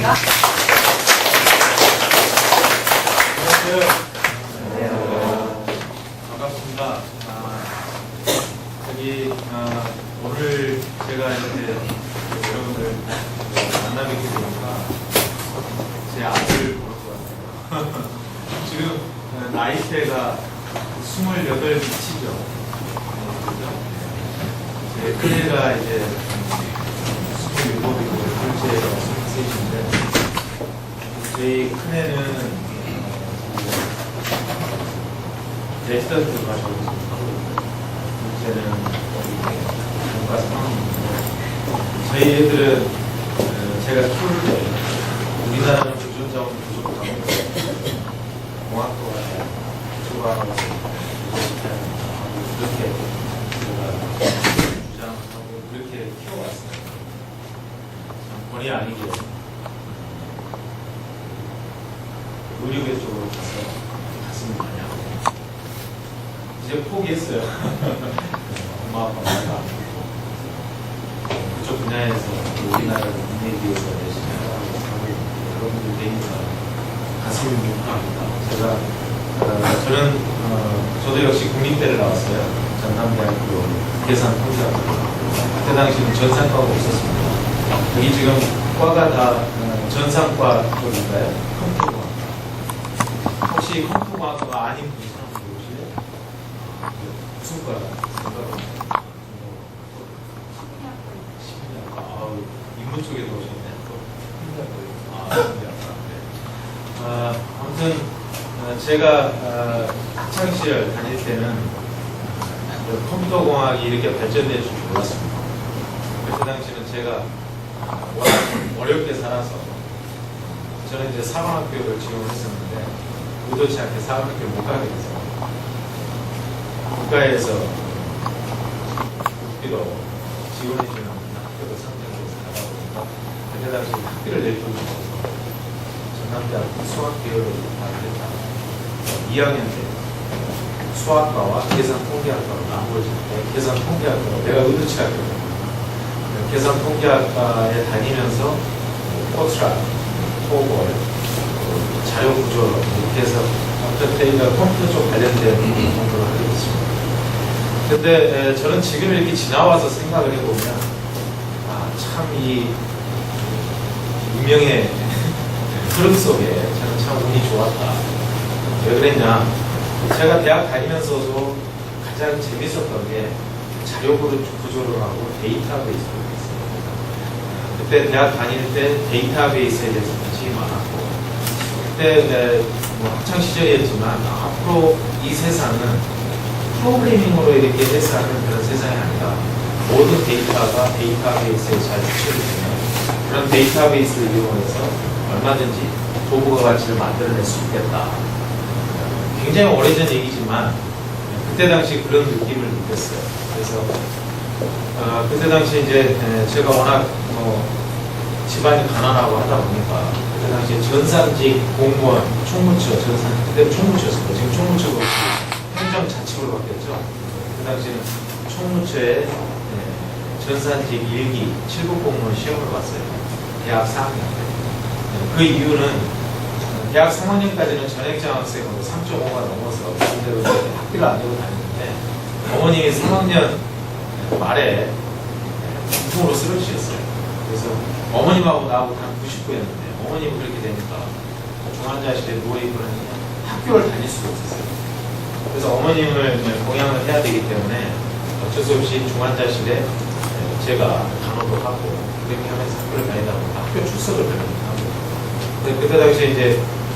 부탁드립니다. 반갑습니다. 오늘 제가 이렇게 여러분들 만나뵙게 되니까 제 아들을 볼 것 같아요. 지금 나이대가 28 미치죠. 제 큰애가 이제 27이고 둘째가 23인데 저희 큰애는 레지던트 가셔서 둘째는 본과 3학년인데 저희 애들은 제가 키울 때 우리나라는 교육자원 부족하고 공학도가 부족하고 그렇게 제가 주장하고 그렇게 키워왔어요. 본의 아니게 의료계 쪽으로 가서 갔으면 하냐고 이제 포기했어요. 엄마 아빠가 그쪽 분야에서 우리나라를 인내기 위해서 열심히 하고 여러분들 개인사 가슴이 뭉클합니다. 저도 역시 국립대를 나왔어요. 전남대학교 계산통계학과. 그때 당시는 전산과가 없었습니다. 여기 지금 과가 다 전산과 쪽인가요? 컴퓨터과학과. 혹시 컴퓨터과학과가 아닌 분이 사람 모르시나요? 무슨 과가? 심리학과. 인문 쪽에 오셨네요. 심리학과. 아무튼 제가 학창시절 다닐 때는 컴퓨터공학이 이렇게 발전될 줄 몰랐습니다. 그때 당시는 제가 워낙 어렵게 살아서 저는 이제 사관학교를 지원했었는데 의도치 않게 사관학교를 못 가게 돼서 국가에서 국비로 지원해주는 학교도 선정돼서 가다 보니까 그때 당시 학비를 낼 돈이 없어서 전남대학교 수학계열을 다녔다. 2학년 때 수학과와 계산통계학과로 나누어질 때 계산통계학과로 내가 의도치 않게 계산통계학과에 다니면서 포트라, 토벌, 자료구조 이렇게 해서 어쨌든 컴퓨터 쪽 관련된 공부를 하게 됐습니다. 근데 저는 지금 이렇게 지나와서 생각을 해보면 참 이 운명의 흐름 속에 저는 참 운이 좋았다. 왜 그랬냐? 제가 대학 다니면서도 가장 재밌었던 게 자료 구조를 하고 데이터베이스를 했어요. 그때 대학 다닐 때 데이터베이스에 대해서 관심이 많았고 그때 학창 시절이었지만 앞으로 이 세상은 프로그래밍으로 이렇게 해서 하는 그런 세상이 아니라 모든 데이터가 데이터베이스에 잘 수출이 되면 그런 데이터베이스를 이용해서 얼마든지 도구가 가치를 만들어낼 수 있겠다. 굉장히 오래전 얘기지만 그때 당시 그런 느낌을 느꼈어요. 그래서 그때 당시 이제 제가 워낙 집안이 가난하고 하다 보니까 그때 당시 전산직 공무원 총무처 그때는 총무처였습니다. 지금 총무처가 없이 행정자치구로 바뀌었죠. 그 당시에는 총무처에 전산직 1기 7급 공무원 시험을 봤어요. 대학 4학년 때. 그 이유는 대학 3학년까지는 전액장학생으로 3.5가 넘어서 그대로 학교를 안 되고 다녔는데 어머님이 3학년 말에 중풍으로 쓰러지셨어요. 그래서 어머님하고 나하고 한 99였는데 어머님이 그렇게 되니까 중환자실에 누워있고 하니까 학교를 다닐 수가 없었어요. 그래서 어머님을 봉양을 해야 되기 때문에 어쩔 수 없이 중환자실에 제가 간호도 하고 그렇게 하면서 학교를 다니다 보니까 학교 출석을 별로 못하고 그때 당시에 이제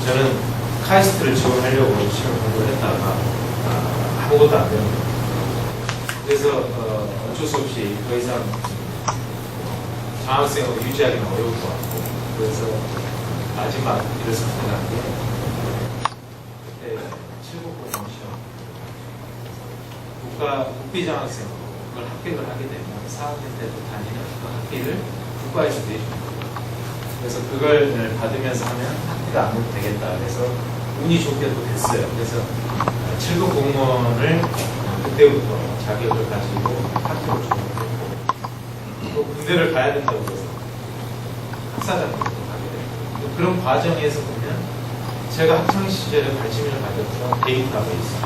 저는 카이스트를 지원하려고 시험 공부를 했다가 아무것도 안 되는 거예요. 그래서 어쩔 수 없이 더 이상 장학생으로 유지하기는 어려울 것 같고 그래서 마지막 일을 선택한 게 그때 7급 공무원 시험 국비장학생으로 그걸 합격을 하게 되면 4학년 때도 다니는 그 학비를 국가에서 내줍니다. 그래서 그걸 받으면서 하면 학비가 안 내도 되겠다. 그래서 운이 좋게 또 됐어요. 그래서 7급 공무원을 그때부터 자격을 가지고 학교를 졸업했고 또 군대를 가야 된다고 해서 학사장으로 가게 됐고 그런 과정에서 보면 제가 학창 시절에 관심을 가졌던 데이터베이스,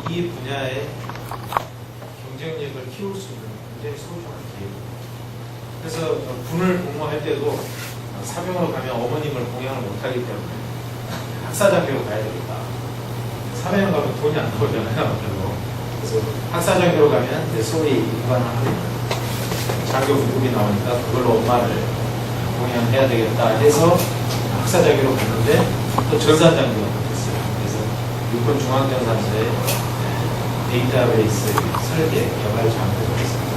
이 분야의 경쟁력을 키울 수 있는 굉장히 소중한 기회입니다. 그래서 군을 복무할 때도 사병으로 가면 어머님을 공양을 못하기 때문에 학사장교로 가야 되겠다. 사병 가면 돈이 안 나오잖아요. 별로. 그래서 학사장교로 가면 이제 소위 일반을 하면 장교 부급이 나오니까 그걸로 엄마를 공양해야 되겠다 해서 학사장교로 갔는데 또 전산장교가 됐어요. 그래서 육군 중앙전산서의 데이터베이스 설계, 개발 장교가 됐습니다.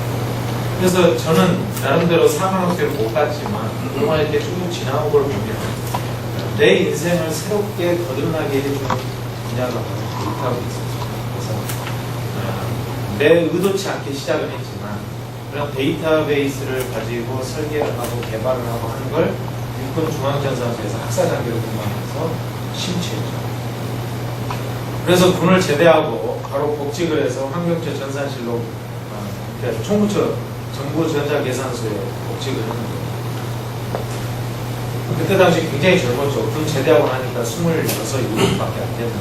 그래서 저는 나름대로 4학년때를 못 갔지만 그동안 이렇게 쭉 지나온 걸 보면 내 인생을 새롭게 거듭나게 해주는 분야가 바로 데이터베이스죠. 그래서 내 의도치 않게 시작은 했지만 그런 데이터베이스를 가지고 설계를 하고 개발을 하고 하는 걸 육군 중앙전산소에서 학사장교를 근무하면서 심취했죠. 그래서 군을 제대하고 바로 복직을 해서 환경처 전산실로 총무처 정보전자계산소에 복직을 했는데 그때 당시 굉장히 젊었죠. 군 제대하고 나니까 26, 7밖에 안 됐는데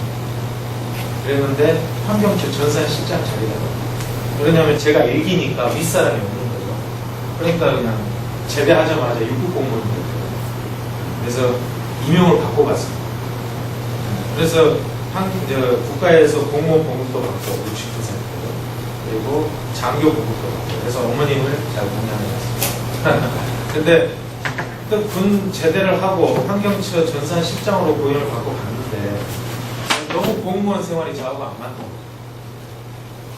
그랬는데 환경처 전산실장 자리가 그러냐면 제가 애기니까 윗사람이 없는 거죠. 그러니까 그냥 제대하자마자 6급 공무원이 됐어요. 그래서 임용을 받고 갔습니다. 그래서 국가에서 공무원 봉급도 받고 60%, 그리고 장교 봉급도 받고 그래서 어머님을 잘 공양해놨습니다. 근데 또 군 제대를 하고 환경처 전산실장으로 고용을 받고 갔는데 너무 공무원 생활이 저하고 안 맞는 거예요.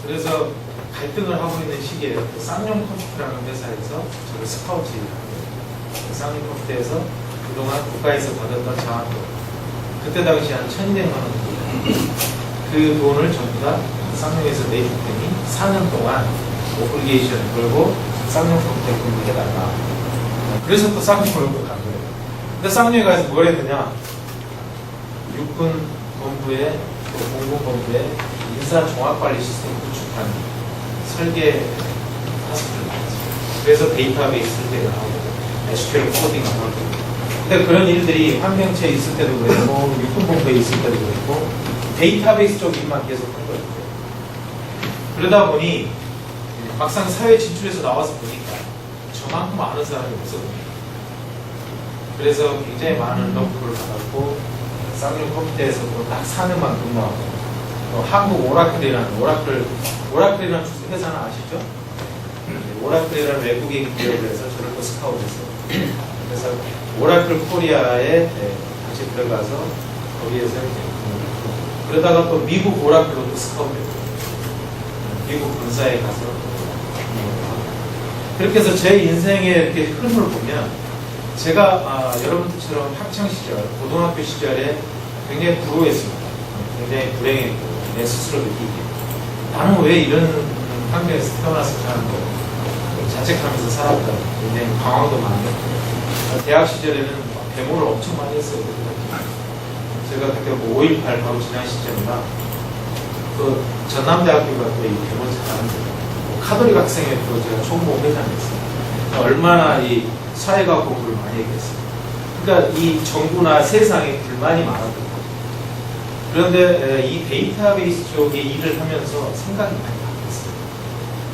그래서 갈등을 하고 있는 시기에 쌍용 컴퓨터라는 회사에서 저를 스카우트를 하고 쌍용 컴퓨터에서 그동안 국가에서 받았던 장학금 그때 당시 한 1,200만 원 그 돈을 전부 다 쌍용에서 내줄 테니 4년 동안 오블리게이션을 걸고 쌍용 컴퓨터에 근무해달라. 그래서 또 쌍용으로 간 거예요. 근데 쌍용에 가서 뭘 했느냐? 육군 본부에 또 공군본부에 인사종합관리 시스템 구축하는 설계 타스크를 받았어요. 그래서 데이터베이스 설계를 하고 SQL 코딩을 하고 근데 그런 일들이 환경체에 있을 때도 그랬고 육군본부에 있을 때도 그랬고 데이터베이스 쪽 일만 계속 한 거예요. 그러다 보니 막상 사회 진출해서 나와서 보니까 저만큼 아는 사람이 없었거든요. 그래서 굉장히 많은 럼프를 받았고 쌍용 컴퓨터에서도 딱 4년만 근무하고 한국 오라클이라는 오라클이라는 회사는 아시죠? 오라클이라는 외국인 기업을 해서 저를 또 스카우트했어요. 그래서 오라클 코리아에 같이 들어가서 거기에서 근무를 했고 그러다가 또 미국 오라클로 또 스카우트했고 미국 본사에 가서 근무를 하고 그렇게 해서 제 인생의 이렇게 흐름을 보면 제가 여러분들처럼 학창시절, 고등학교 시절에 굉장히 불우했습니다. 굉장히 불행했고 내 스스로 느끼기에 나는 왜 이런 환경에서 태어나서 사는 거 자책하면서 살았다. 굉장히 방황도 많이 했고 대학 시절에는 데모를 엄청 많이 했어요. 제가 그때 5.18 바로 지난 시점이라 그 전남대학교가 또 이 데모를 잘하는데 카톨릭 학생회 또 제가 총무회장이었어요. 얼마나 이 사회과학 공부를 많이 했겠어요. 그러니까 이 정부나 세상에 불만이 많았던 거죠. 그런데 이 데이터베이스 쪽에 일을 하면서 생각이 많이 바뀌었어요.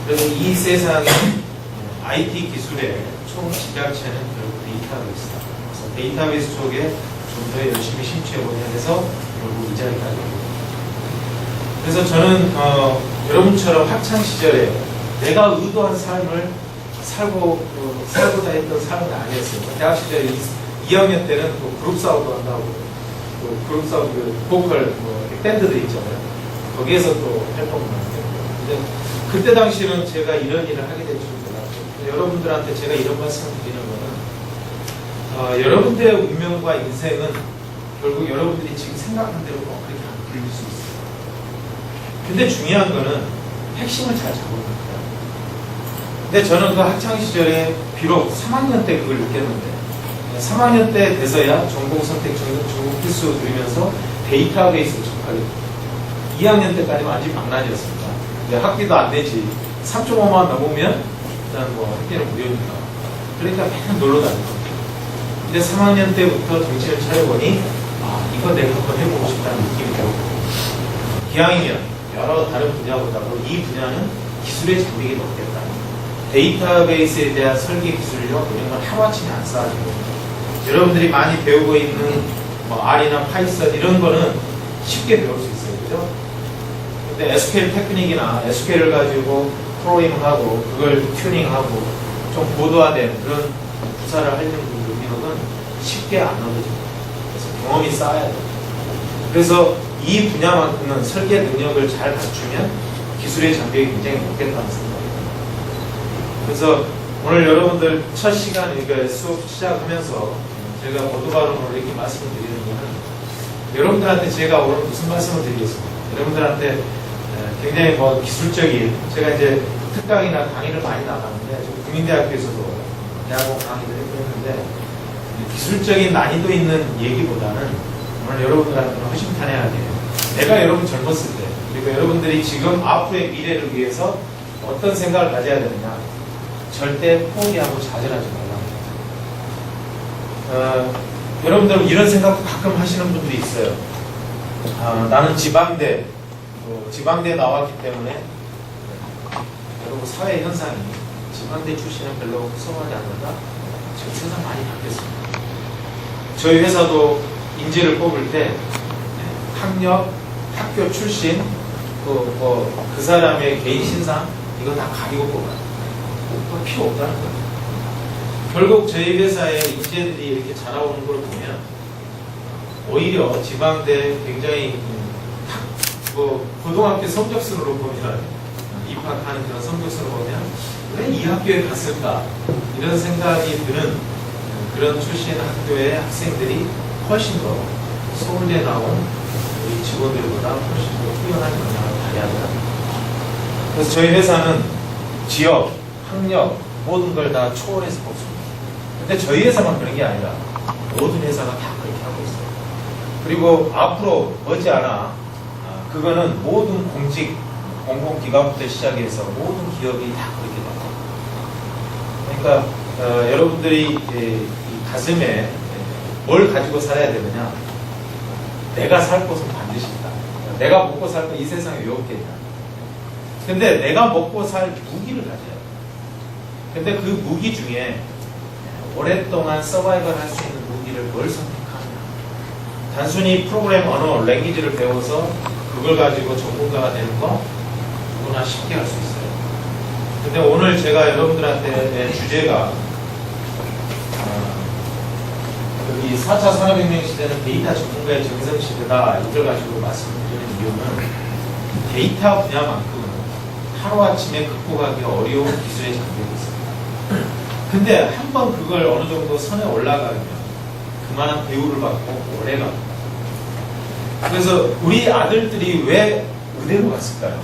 그래서 이 세상의 IT 기술의 총 집약체는 결국 데이터베이스다. 그래서 데이터베이스 쪽에 좀 더 열심히 심취해보자 해서 결국 이 자리까지 오고 그래서 저는 여러분처럼 학창시절에 내가 의도한 삶을 살고자 했던 삶은 아니었어요. 대학 시절에 2학년 때는 또 그룹 사업도 한다고, 또 그룹 사업 보컬 밴드도 있잖아요. 거기에서 또 활동을 하는데, 근데 그때 당시는 제가 이런 일을 하게 될 줄 몰랐죠. 여러분들한테 제가 이런 말씀을 드리는 거는 여러분들의 운명과 인생은 결국 여러분들이 지금 생각한 대로 그렇게 안 풀릴 수 있어요. 근데 중요한 거는 핵심을 잘 잡는 거예요. 근데 저는 그 학창시절에 비록 3학년 때 그걸 느꼈는데 3학년 때 돼서야 전공 선택, 전공 필수 들으면서 데이터베이스를 접하게 됐어요. 2학년 때까지는 완전히 망난이었습니다. 학비도 안 되지. 3.5만 넘으면 일단 뭐 학비는 무료니까. 그러니까 맨날 놀러 다녔거든요. 근데 3학년 때부터 정신을 차려보니 이거 내가 한번 해보고 싶다는 느낌이 들었고, 기왕이면 여러 다른 분야보다도 이 분야는 기술의 장벽이 높겠다. 데이터베이스에 대한 설계 기술력 이런 건 하루아침에 안 쌓아지고, 여러분들이 많이 배우고 있는 뭐 R이나 파이썬 이런 거는 쉽게 배울 수 있어요. 그죠? 근데 SQL 테크닉이나 SQL을 가지고 프로그래밍하고 그걸 튜닝하고 좀 고도화된 그런 부사를 하려는 능력은 쉽게 안 얻어집니다. 그래서 경험이 쌓아야 돼요. 그래서 이 분야만큼은 설계 능력을 잘 갖추면 기술의 장벽이 굉장히 높겠다는 생각입니다. 그래서 오늘 여러분들 첫 시간 그러니까 수업 시작하면서 제가 모두발언으로 이렇게 말씀을 드리는 것은, 여러분들한테 제가 오늘 무슨 말씀을 드리겠습니까? 여러분들한테 굉장히 뭐 기술적인, 제가 이제 특강이나 강의를 많이 나가는데, 국민대학교에서도 대학원 강의를 했는데, 기술적인 난이도 있는 얘기보다는 오늘 여러분들한테는 허심탄회하게 내가 여러분 젊었을 때, 그리고 여러분들이 지금 앞으로의 미래를 위해서 어떤 생각을 가져야 되느냐, 절대 포기하고 좌절하지 말라고. 여러분들 이런 생각도 가끔 하시는 분들이 있어요. 나는 지방대 나왔기 때문에, 여러분 사회 현상이 지방대 출신은 별로 구성하지 않는다. 지금 세상 많이 바뀌었습니다. 저희 회사도 인재를 뽑을 때 학력, 학교 출신, 그 사람의 개인 신상 이거 다 가리고 뽑아요. 그거 필요 없다는 거예요. 결국 저희 회사의 인재들이 이렇게 자라오는 걸 보면, 오히려 지방대 굉장히 고등학교 성적순으로 보면, 입학하는 그런 성적순으로 보면 왜 이 학교에 갔을까 이런 생각이 드는 그런 출신 학교의 학생들이 훨씬 더 서울대 나온 우리 직원들보다 훨씬 더 뛰어난 영향을 발휘하더라. 그래서 저희 회사는 지역, 학력 모든 걸 다 초월해서 뽑습니다. 근데 저희 회사만 그런 게 아니라 모든 회사가 다 그렇게 하고 있어요. 그리고 앞으로 머지않아 그거는 모든 공공기관부터 시작해서 모든 기업이 다 그렇게 돼요. 그러니까 여러분들이 이 가슴에 뭘 가지고 살아야 되느냐, 내가 살 곳은 반드시 있다. 내가 먹고 살 거 이 세상에 왜 없겠냐. 근데 내가 먹고 살 무기를 가져야 돼. 근데 그 무기 중에 오랫동안 서바이벌 할 수 있는 무기를 뭘 선택하느냐. 단순히 프로그램 언어, 랭귀지를 배워서 그걸 가지고 전문가가 되는 거 누구나 쉽게 할 수 있어요. 근데 오늘 제가 여러분들한테 낸 주제가 여기 4차 산업혁명 시대는 데이터 전문가의 정성시대다, 이걸 가지고 말씀드리는 이유는 데이터 분야만큼은 하루아침에 극복하기 어려운 기술의 장벽이 있습니다. 근데 한번 그걸 어느 정도 선에 올라가면 그만한 대우를 받고 오래 갑니다. 그래서 우리 아들들이 왜 의대로 갔을까요?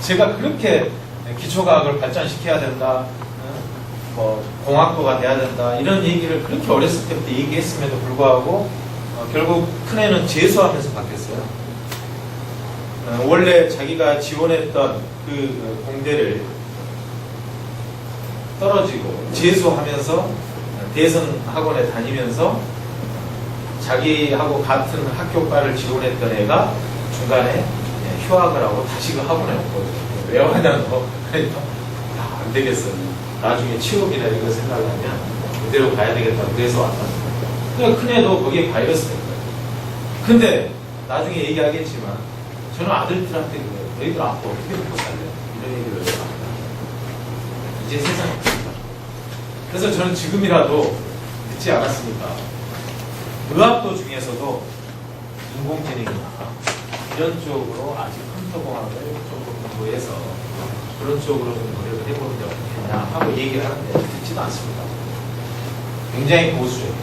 제가 그렇게 기초과학을 발전시켜야 된다, 뭐 공학도가 돼야 된다 이런 얘기를 그렇게 어렸을 때부터 얘기했음에도 불구하고 결국 큰애는 재수하면서 바뀌었어요. 원래 자기가 지원했던 그 공대를 떨어지고 재수하면서 대선 학원에 다니면서 자기하고 같은 학교과를 지원했던 애가 중간에 휴학을 하고 다시 그 학원에 왔거든요. 왜 하냐고. 그러니까 안 되겠어. 나중에 취업이나 이거 생각하면 그대로 가야 되겠다. 그래서 왔다. 그러니까 큰애도 거기에 바이러스 된 거예요. 근데 나중에 얘기하겠지만 저는 아들들한테 그래요. 너희들 앞으로 어떻게 먹고 살래? 이런 얘기를 합니다. 이제 세상이 바뀌었다. 그래서 저는 지금이라도 늦지 않았으니까 의학도 중에서도 인공지능이나 이런 쪽으로 아직 컴퓨터공학을 조금 공부해서 그런 쪽으로 좀 노력을 해보는 게 어떻겠냐 하고 얘기를 하는데 듣지도 않습니다. 굉장히 보수적이에요.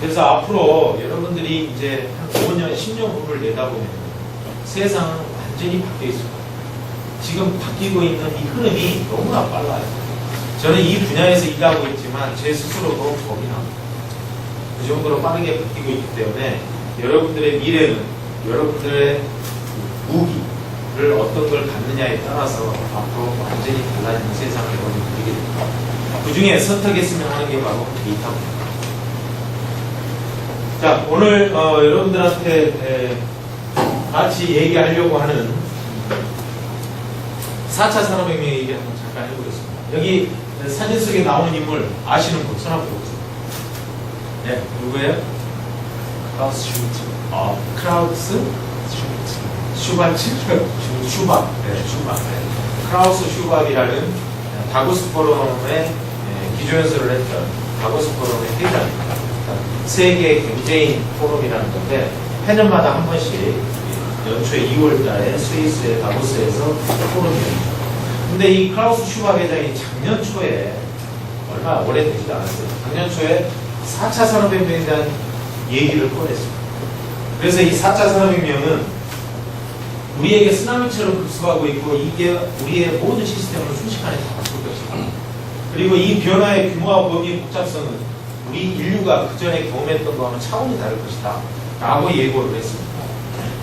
그래서 앞으로 여러분들이 이제 한 5년, 10년 후를 내다보면 세상은 완전히 바뀌어 있을 거예요. 지금 바뀌고 있는 이 흐름이 너무나 빨라요. 저는 이 분야에서 일하고 있지만 제 스스로도 겁이 납니다. 그 정도로 빠르게 바뀌고 있기 때문에 여러분들의 미래는 여러분들의 무기를 어떤 걸 갖느냐에 따라서 앞으로 완전히 달라지는 세상을 여러분이 누리게 됩니다. 그 중에 선택했으면 하는 게 바로 데이터입니다. 자, 오늘 여러분들한테 같이 얘기하려고 하는 4차 산업혁명 얘기 한번 잠깐 해보겠습니다. 여기 사진 속에 나오는 인물 아시는 분 손 한번 보세요. 네, 누구예요? 크라우스 슈트. 크라우스 슈바츠? 슈밥. 네, 슈밥. 크라우스 슈밥이라는 다보스 포럼의 기조연설을 했던 다보스 포럼의 회장입니다. 세계 경제인 포럼이라는 건데 해년마다 한 번씩 연초에 2월달에 스위스의 다보스에서 포럼이 열리죠. 근데 이 크라우스 슈밥 회장이 작년 초에 얼마 오래되지도 않았어요. 작년 초에 4차 산업혁명에 대한 얘기를 꺼냈습니다. 그래서 이 4차 산업혁명은 우리에게 쓰나미처럼 급속하고 있고 이게 우리의 모든 시스템을 순식간에 다 바꿀 것이다. 그리고 이 변화의 규모와 범위의 복잡성은 우리 인류가 그전에 경험했던 거와는 차원이 다를 것이다. 라고 예고를 했습니다.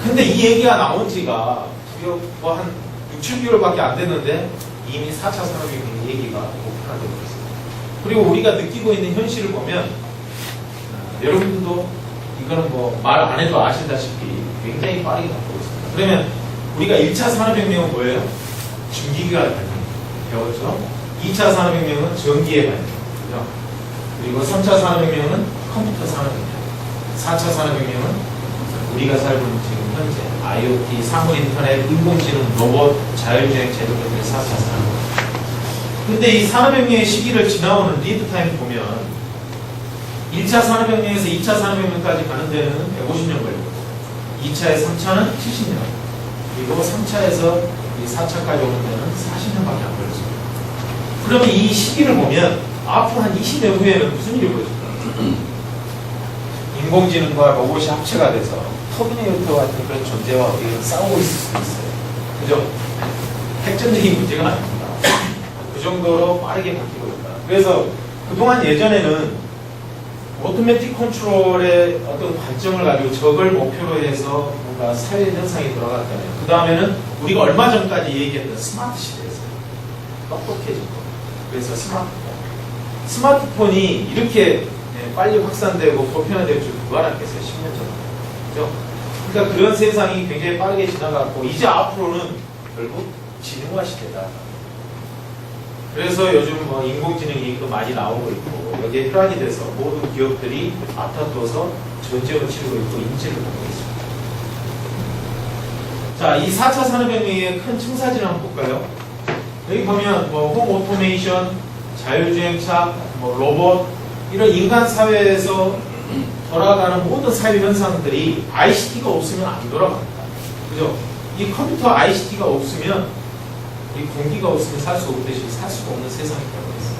근데 이 얘기가 나온 지가 뭐 한 6, 7개월밖에 안 됐는데 이미 4차 산업혁명 얘기가 오픈화되고 있습니다. 그리고 우리가 느끼고 있는 현실을 보면 여러분들도 이거는 뭐 말 안 해도 아시다시피 굉장히 빠르게 바뀌고 있습니다. 그러면 우리가 1차 산업혁명은 뭐예요? 전기기가 발명. 배웠죠? 2차 산업혁명은 전기의 발명. 그죠? 그리고 3차 산업혁명은 컴퓨터 산업혁명. 4차 산업혁명은 우리가 살고 있는 지금 현재 IoT, 사물인터넷, 인공지능, 로봇, 자율주행 제도들의 4차 산업혁명. 근데 이 산업혁명의 시기를 지나오는 리드타임 보면 1차 산업혁명에서 2차 산업혁명까지 가는 데는 150년 걸리고 2차에서 3차는 70년 그리고 3차에서 4차까지 오는 데는 40년밖에 안 걸렸습니다. 그러면 이 시기를 보면 앞으로 한 20년 후에는 무슨 일이 벌어질까? 인공지능과 로봇이 합체가 돼서 터미네이터 같은 그런 존재와 우리가 싸우고 있을 수도 있어요. 그죠? 핵전쟁이 문제가 아닙니다. 그 정도로 빠르게 바뀌고 있다. 그래서 그동안 예전에는 오토매틱 컨트롤의 어떤 관점을 가지고 저걸 목표로 해서 뭔가 사회 현상이 돌아갔다면 그 다음에는 우리가 얼마 전까지 얘기했던 스마트 시대였어요. 똑똑해진 거. 그래서 스마트폰이 이렇게 빨리 확산되고 보편화될 줄 누가 알았겠어요? 10년 전에. 그죠? 그러니까 그런 세상이 굉장히 빠르게 지나갔고 이제 앞으로는 결국 지능화 시대다. 그래서 요즘 뭐 인공지능 얘기도 많이 나오고 있고 여기에 혈안이 돼서 모든 기업들이 앞다퉈서 전쟁을 치르고 있고 인지를 하고 있습니다. 자, 이 4차 산업혁명의 큰 층사진을 한번 볼까요? 여기 보면 뭐 홈 오토메이션, 자율주행차, 뭐 로봇 이런 인간 사회에서 돌아가는 모든 사회 현상들이 ICT가 없으면 안 돌아갑니다. 그죠? 이 컴퓨터 ICT가 없으면 이 공기가 없으면 살 수 없듯이 살 수가 없는 세상이 되고 있어요.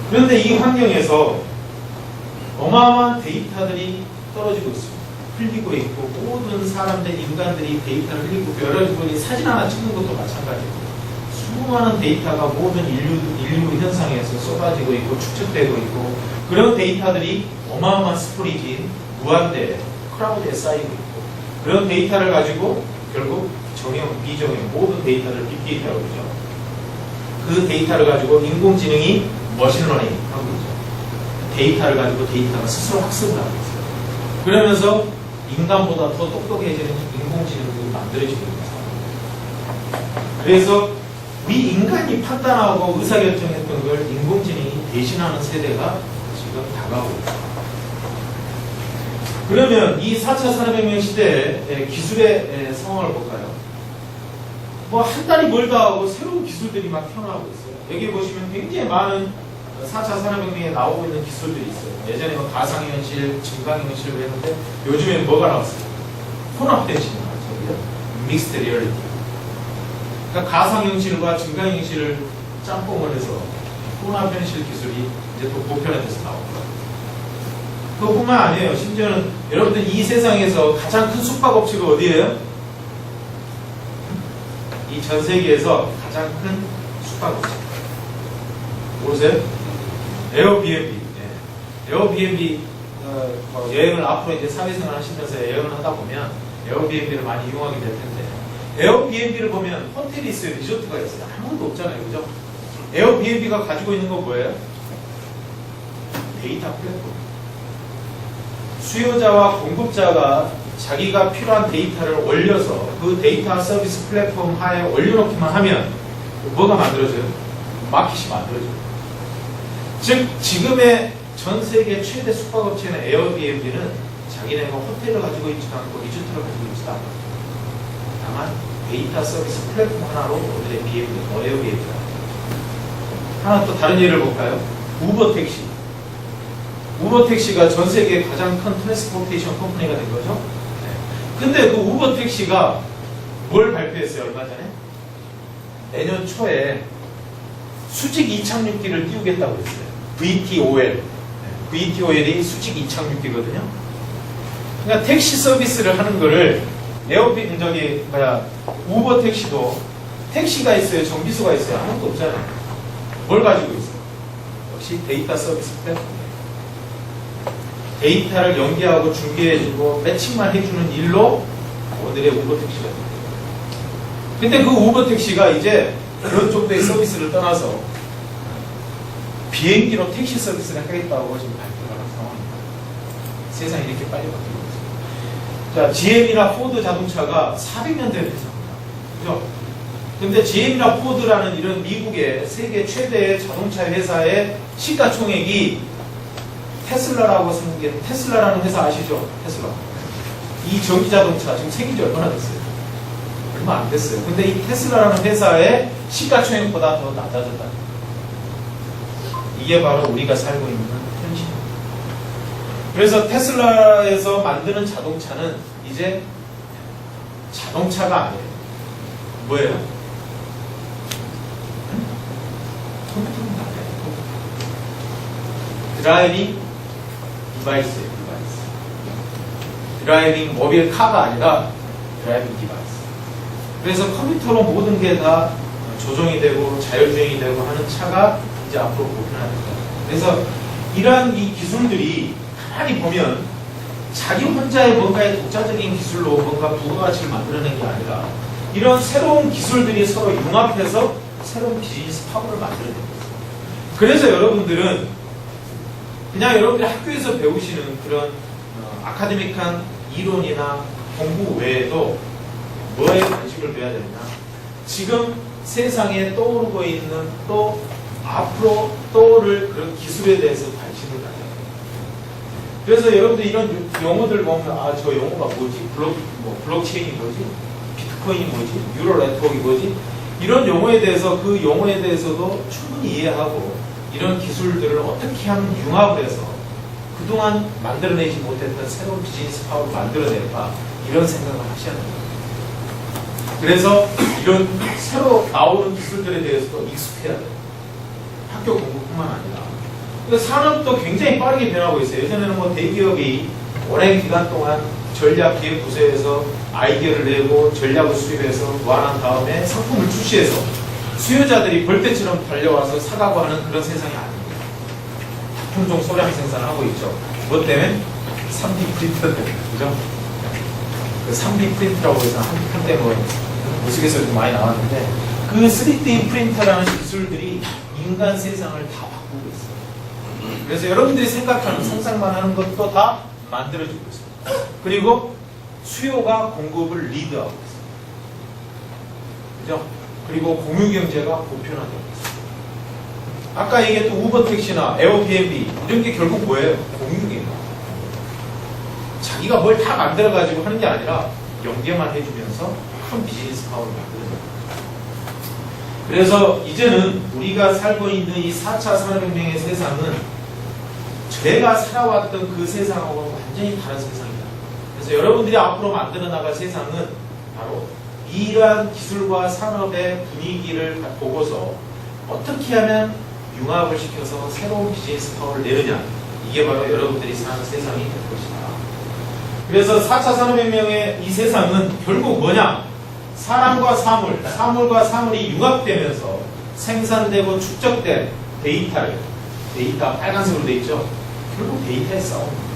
그런데 이 환경에서 어마어마한 데이터들이 떨어지고 있습니다. 흘리고 있고 모든 사람들, 인간들이 데이터를 흘리고 여러분이 사진 하나 찍는 것도 마찬가지고 수많은 데이터가 모든 인류 현상에서 쏟아지고 있고 축적되고 있고 그런 데이터들이 어마어마한 스토리지인 무한대 클라우드에 쌓이고 있고 그런 데이터를 가지고 결국 정형, 비정형 모든 데이터를 빅데이터라고 그러죠. 그 데이터를 가지고 인공지능이 머신러닝 하고 있죠. 데이터를 가지고 데이터가 스스로 학습을 하고 있어요. 그러면서 인간보다 더 똑똑해지는 인공지능이 만들어지고 있습니다. 그래서 우리 인간이 판단하고 의사결정했던 걸 인공지능이 대신하는 세대가 지금 다가오고 있습니다. 그러면 이 4차 산업혁명 시대의 기술의 상황을 볼까요? 뭐 한 달이 멀다 하고 새로운 기술들이 막 튀어나오고 있어요. 여기 보시면 굉장히 많은 4차 산업혁명에 나오고 있는 기술들이 있어요. 예전에 뭐 가상현실, 증강현실을 했는데 요즘엔 뭐가 나왔어요? 혼합현실이 나왔죠. 믹스드 리얼리티. 그러니까 가상현실과 증강현실을 짬뽕을 해서 혼합현실 기술이 이제 또 보편화돼서 나옵니다. 그것뿐만 아니에요. 심지어는 여러분들 이 세상에서 가장 큰 숙박업체가 어디예요? 이 전 세계에서 가장 큰 숙박업체. 모르세요? 에어비앤비. 네. 에어비앤비 여행을 앞으로 이제 사회생활 하시면서 여행을 하다 보면 에어비앤비를 많이 이용하게 될 텐데 에어비앤비를 보면 호텔이 있어요, 리조트가 있어요. 아무것도 없잖아요, 그죠? 에어비앤비가 가지고 있는 건 뭐예요? 데이터 플랫폼. 수요자와 공급자가 자기가 필요한 데이터를 올려서 그 데이터 서비스 플랫폼 하에 올려놓기만 하면 뭐가 만들어져요? 마켓이 만들어져요. 즉 지금의 전 세계 최대 숙박업체는 에어비앤비는 자기네가 호텔을 가지고 있지도 않고 리조트를 가지고 있지도 않고 다만 데이터 서비스 플랫폼 하나로 오늘의 에어비앤비가 하나 또 다른 예를 볼까요? 우버 택시. 우버 택시가 전 세계 가장 큰 트랜스포테이션 컴퍼니가 된 거죠. 네. 근데 그 우버 택시가 뭘 발표했어요? 얼마 전에? 내년 초에 수직 이착륙기를 띄우겠다고 했어요. VTOL. 네. VTOL이 수직 이착륙기거든요. 그러니까 택시 서비스를 하는 거를 우버 택시도 택시가 있어요? 정비소가 있어요? 아무것도 없잖아요. 뭘 가지고 있어요? 역시 데이터 서비스 플랫폼. 데이터를 연계하고 중계해주고 매칭만 해주는 일로 오늘의 우버 택시가 됩니다. 근데 그 우버 택시가 이제 그런 정도의 서비스를 떠나서 비행기로 택시 서비스를 하겠다고 지금 발표를 하는 상황입니다. 세상이 이렇게 빨리 바뀌고 있습니다. 자, GM이나 포드 자동차가 400년 된 회사입니다. 그죠? 근데 GM이나 포드라는 이런 미국의 세계 최대의 자동차 회사의 시가총액이 테슬라라는 회사 아시죠? 테슬라. 이 전기자동차 지금 생긴 지 얼마나 됐어요? 얼마 안 됐어요. 근데 이 테슬라라는 회사의 시가총액보다 더 낮아졌다. 이게 바로 우리가 살고 있는 현실입니다. 그래서 테슬라에서 만드는 자동차는 이제 자동차가 아니에요. 뭐예요? 컴퓨터입니다. 드라이빙 디바이스예요. 드라이빙 모빌 카가 아니라 드라이빙 디바이스. 그래서 컴퓨터로 모든 게 다 조정이 되고 자율주행이 되고 하는 차가 이제 앞으로 보편화될 거예요. 그래서 이러한 이 기술들이 가만히 보면 자기 혼자의 뭔가의 독자적인 기술로 뭔가 부가가치를 만들어낸 게 아니라 이런 새로운 기술들이 서로 융합해서 새로운 비즈니스 파워를 만들어낸 거예요. 그래서 여러분들은 그냥 여러분들이 학교에서 배우시는 그런 아카데믹한 이론이나 공부 외에도 뭐에 관심을 둬야 되느냐. 지금 세상에 떠오르고 있는 또 앞으로 떠오를 그런 기술에 대해서 관심을 가져야 돼요. 그래서 여러분들 이런 용어들 보면 저 용어가 뭐지? 블록체인이 뭐지? 비트코인이 뭐지? 뉴럴 네트워크가 뭐지? 이런 용어에 대해서 그 용어에 대해서도 충분히 이해하고 이런 기술들을 어떻게 하면 융합을 해서 그동안 만들어내지 못했던 새로운 비즈니스 파워를 만들어낼까 이런 생각을 하셔야 됩니다. 그래서 이런 새로 나오는 기술들에 대해서도 익숙해야 돼요. 학교 공부뿐만 아니라. 그러니까 산업도 굉장히 빠르게 변하고 있어요. 예전에는 뭐 대기업이 오랜 기간 동안 전략 기획 부서에서 아이디어를 내고 전략을 수립해서 보완한 다음에 상품을 출시해서 수요자들이 벌떼처럼 달려와서 사가고 하는 그런 세상이 아닙니다. 품종 소량 생산을 하고 있죠. 뭐 때문에? 3D 프린터 때문에. 그죠? 그 3D 프린터라고 해서 한때 뭐 우스갯소리도 많이 나왔는데 그 3D 프린터라는 기술들이 인간 세상을 다 바꾸고 있어요. 그래서 여러분들이 생각하는 상상만 하는 것도 다 만들어지고 있습니다. 그리고 수요가 공급을 리드하고 있어요. 그죠? 그리고 공유경제가 보편화되고 있습니다. 아까 얘기했던 우버택시나 에어비앤비 이런 게 결국 뭐예요? 공유경제. 자기가 뭘 다 만들어가지고 하는 게 아니라 연계만 해주면서 큰 비즈니스 파워를 만드는 거예요. 그래서 이제는 우리가 살고 있는 이 4차 산업혁명의 세상은 제가 살아왔던 그 세상하고 완전히 다른 세상이다. 그래서 여러분들이 앞으로 만들어 나갈 세상은 바로 이러한 기술과 산업의 분위기를 보고서 어떻게 하면 융합을 시켜서 새로운 비즈니스 파워를 내느냐. 이게 바로 여러분들이 사는 세상이 될 것이다. 그래서 4차 산업혁명의 이 세상은 결국 뭐냐? 사람과 사물, 사물과 사물이 융합되면서 생산되고 축적된 데이터 빨간색으로 돼 있죠? 결국 데이터의 싸움입니다.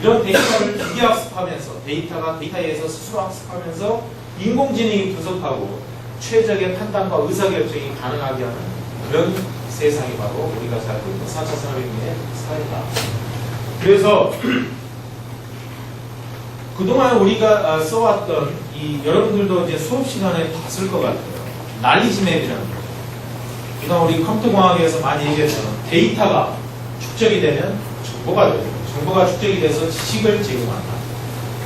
이런 데이터를 기계학습하면서 데이터가 데이터에서 스스로 학습하면서 인공지능이 분석하고 최적의 판단과 의사결정이 가능하게 하는 그런 세상이 바로 우리가 살고 있는 4차 산업혁명의 사회다. 그래서 그동안 우리가 써왔던 여러분들도 이제 수업 시간에 봤을 것 같아요. 날리지맵이라는 거. 그러니까 우리 컴퓨터공학에서 많이 얘기했던 데이터가 축적이 되면 정보가 되고 정보가 축적이 돼서 지식을 제공한다.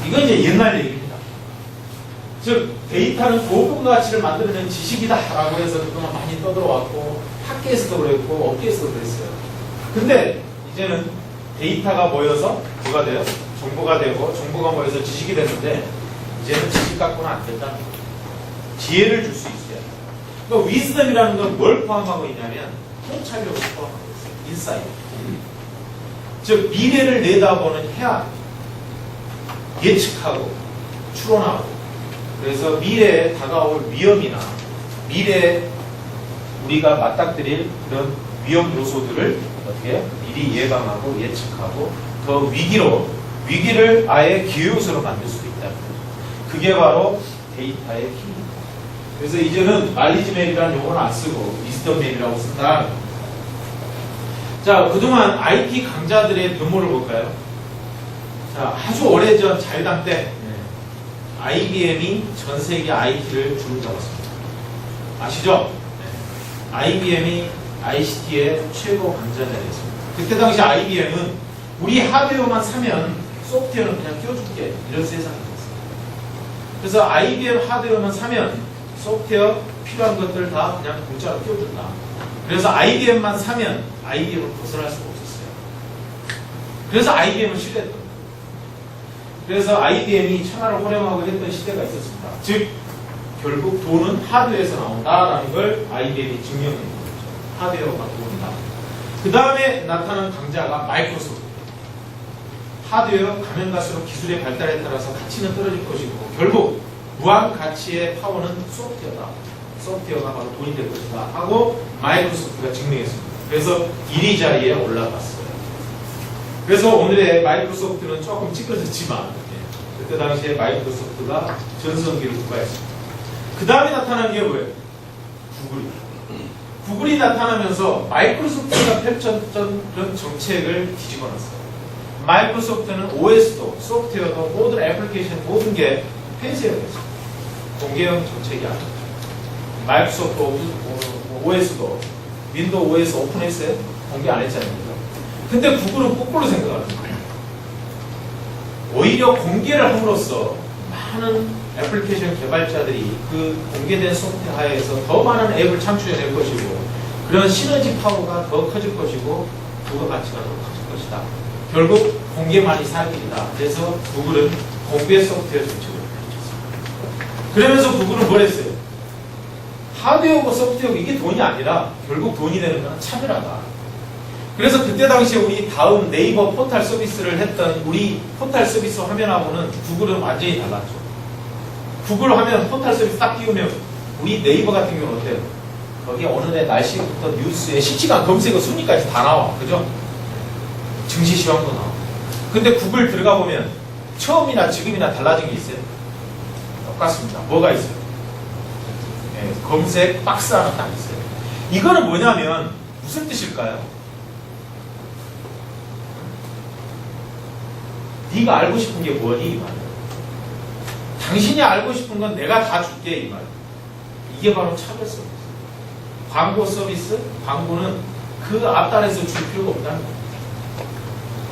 이건 이제 옛날 얘기입니다. 즉 데이터는 고급 가치를 만들어낸 지식이다라고 해서 그동안 많이 떠들어왔고 학계에서도 그랬고 업계에서도 그랬어요. 근데 이제는 데이터가 모여서 뭐가 돼요? 정보가 되고 정보가 모여서 지식이 되는데 이제는 지식 갖고는 안 된다. 지혜를 줄 수 있어요. 그러니까 위즈덤이라는 건 뭘 포함하고 있냐면 통찰력을 포함하고 있어요. 인사이트. 즉 미래를 내다보는 해안, 예측하고 추론하고 그래서 미래에 다가올 위험이나 미래에 우리가 맞닥뜨릴 그런 위험 요소들을 어떻게 미리 예방하고 예측하고 더 위기를 아예 기회 요소로 만들 수도 있다. 그게 바로 데이터의 힘입니다. 그래서 이제는 날리지맵이라는 용어는 안 쓰고 위즈덤맵이라고 쓴다. 자, 그동안 IT 강자들의 면모를 볼까요? 자, 아주 오래전 자유당 때 IBM이 전 세계 IT를 주름잡았습니다. 아시죠? IBM이 ICT의 최고 강자자리였습니다. 그때 당시 IBM은 우리 하드웨어만 사면 소프트웨어는 그냥 띄워줄게 이런 세상이었어요. 그래서 IBM 하드웨어만 사면 소프트웨어 필요한 것들 다 그냥 공짜로 띄워준다. 그래서 IBM만 사면 IBM을 벗어날 수가 없었어요. 그래서 IBM을 신뢰했던 거예요. 그래서 IBM이 천하를 호령하고 했던 시대가 있었습니다. 즉 결국 돈은 하드웨어에서 나온다라는 걸 IBM이 증명해 준 거죠. 하드웨어가 돈이다. 그 다음에 나타난 강자가 마이크로소프트. 하드웨어 가면 갈수록 기술의 발달에 따라서 가치는 떨어질 것이고 결국 무한 가치의 파워는 소프트웨어다. 소프트웨어가 바로 돈이 될 것이다 하고 마이크로소프트가 증명했습니다. 그래서 1위 자리에 올라갔어요. 그래서 오늘의 마이크로소프트는 조금 찌그러졌지만 그때 당시에 마이크로소프트가 전성기를 구가했습니다. 그 다음에 나타난 게 뭐예요? 구글입니다. 구글이 나타나면서 마이크로소프트가 펼쳤던 그런 정책을 뒤집어 놨어요. 마이크로소프트는 OS도 소프트웨어도 모든 애플리케이션 모든 게 폐쇄가 됐어요. 공개형 정책이 아니에요. 마이크로소프트 OS도 윈도우 OS 오픈했어요? 공개 안 했잖아요. 근데 구글은 거꾸로 생각하는 거예요. 오히려 공개를 함으로써 많은 애플리케이션 개발자들이 그 공개된 소프트웨어 하에서 더 많은 앱을 창출해낼 것이고 그런 시너지 파워가 더 커질 것이고 부가가치가 더 커질 것이다. 결국 공개만이 살 길이다. 그래서 구글은 공개 소프트웨어 정책을 펼쳤습니다. 그러면서 구글은 뭘 했어요? 하드웨어고 소프트웨어고 이게 돈이 아니라 결국 돈이 되는 건 차별화다. 그래서 그때 당시에 우리 다음 네이버 포털 서비스를 했던 우리 포털 서비스 화면하고는 구글은 완전히 달랐죠. 구글 화면 포털 서비스 딱 띄우면 우리 네이버 같은 경우는 어때요? 거기에 오늘의 날씨부터 뉴스에 실시간 검색어 순위까지 다 나와. 그죠? 증시 시황도 나와. 근데 구글 들어가 보면 처음이나 지금이나 달라진 게 있어요? 똑같습니다. 뭐가 있어요? 네, 검색 박스 하나 딱 있어요. 이거는 뭐냐면 무슨 뜻일까요? 네가 알고 싶은 게 뭐니? 이 말이에요. 당신이 알고 싶은 건 내가 다 줄게 이 말이에요. 이게 바로 차별 서비스. 광고 서비스, 광고는 그 앞단에서 줄 필요가 없다는 거예요.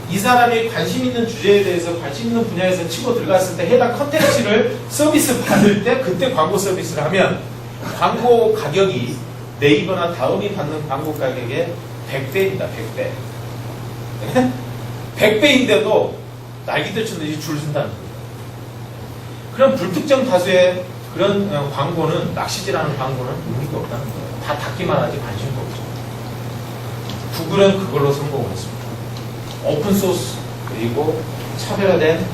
이 사람이 관심 있는 주제에 대해서 관심 있는 분야에서 치고 들어갔을 때 해당 컨텐츠를 서비스 받을 때 그때 광고 서비스를 하면 광고 가격이 네이버나 다음이 받는 광고 가격의 100배입니다. 100배. 100배인데도 날개들처럼 줄 쓴다는 거예요. 그럼 불특정 다수의 그런 광고는 낚시질하는 광고는 의미가 없다는 거예요. 다 닫기만 하지 관심도 없죠. 구글은 그걸로 성공을 했습니다. 오픈소스 그리고 차별화된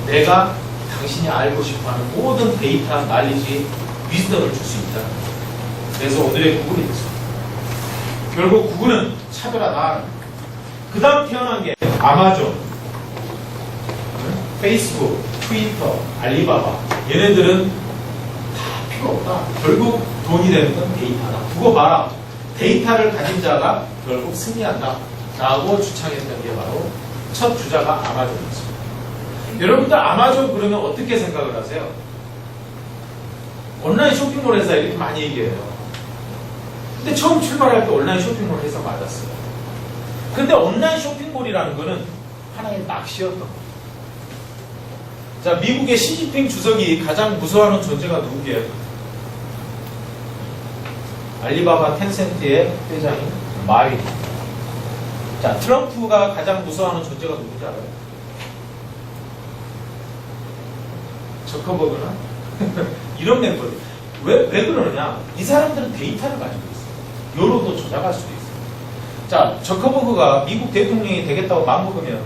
내가 당신이 알고 싶어하는 모든 데이터, 날리지, 위즈덤을 줄 수 있다는 거예요. 그래서 오늘의 구글이 됐습니다. 결국 구글은 차별화다. 그 다음 태어난 게 아마존, 페이스북, 트위터, 알리바바. 얘네들은 다 필요 없다. 결국 돈이 되는 건 데이터다. 그거 봐라. 데이터를 가진 자가 결국 승리한다 라고 주창했던 게 바로 첫 주자가 아마존이었습니다. 여러분들 아마존 그러면 어떻게 생각을 하세요? 온라인 쇼핑몰 회사 이렇게 많이 얘기해요. 근데 처음 출발할 때 온라인 쇼핑몰 회사 맞았어요. 근데 온라인 쇼핑몰이라는 거는 하나의 낚시였던 거예요. 자, 미국의 시진핑 주석이 가장 무서워하는 존재가 누구게요? 알리바바 텐센트의 회장인 마윈. 자, 트럼프가 가장 무서워하는 존재가 누군지 알아요? 저커버그나? 이런 멤버들. 왜 그러느냐? 이 사람들은 데이터를 가지고 있어요. 여론도 조작할 수도 있어요. 자, 저커버그가 미국 대통령이 되겠다고 마음먹으면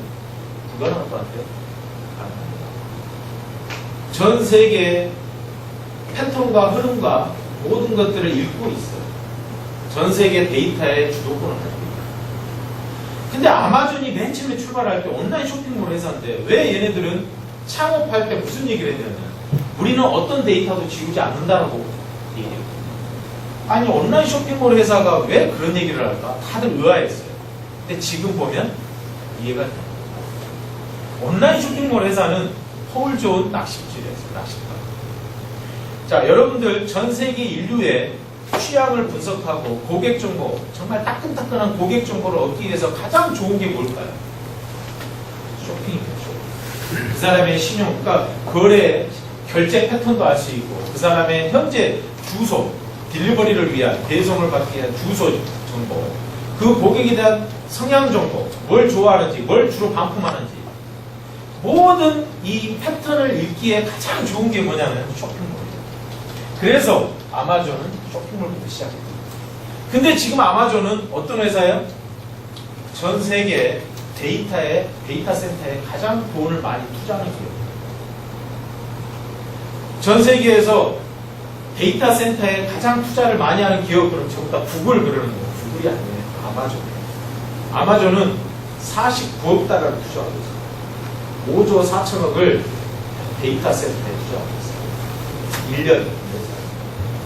불가능할 것 같아요? 가능합니다. 전 세계 패턴과 흐름과 모든 것들을 읽고 있어요. 전 세계 데이터의 주도권을 가지고 있어요. 근데 아마존이 맨 처음에 출발할 때 온라인 쇼핑몰 회사인데 왜 얘네들은 창업할 때 무슨 얘기를 했냐면 우리는 어떤 데이터도 지우지 않는다라고 얘기해요. 아니 온라인 쇼핑몰 회사가 왜 그런 얘기를 할까? 다들 의아했어요. 근데 지금 보면 이해가 돼요. 온라인 쇼핑몰 회사는 허울 좋은 낚시질이었어요. 낚시터. 자, 여러분들 전 세계 인류의 취향을 분석하고 고객 정보, 정말 따끈따끈한 고객 정보를 얻기 위해서 가장 좋은 게 뭘까요? 쇼핑이죠. 그 사람의 신용, 그러니까 거래, 결제 패턴도 알 수 있고 그 사람의 현재 주소, 딜리버리를 위한 배송을 받기 위한 주소 정보, 그 고객에 대한 성향 정보, 뭘 좋아하는지, 뭘 주로 반품하는지 모든 이 패턴을 읽기에 가장 좋은 게 뭐냐면 쇼핑몰이에요. 그래서 아마존은 쇼핑몰부터 시작했거든요. 근데 지금 아마존은 어떤 회사예요? 전 세계 데이터 센터에 가장 돈을 많이 투자하는 기업이에요. 전 세계에서 데이터 센터에 가장 투자를 많이 하는 기업은 전부 다 구글 그러는 거예요. 구글이 아니에요. 아마존이에요. 아마존은 49억 달러를 투자하고 있어요. 5조 4천억을 데이터 센터에 투자하고 있어요. 1년.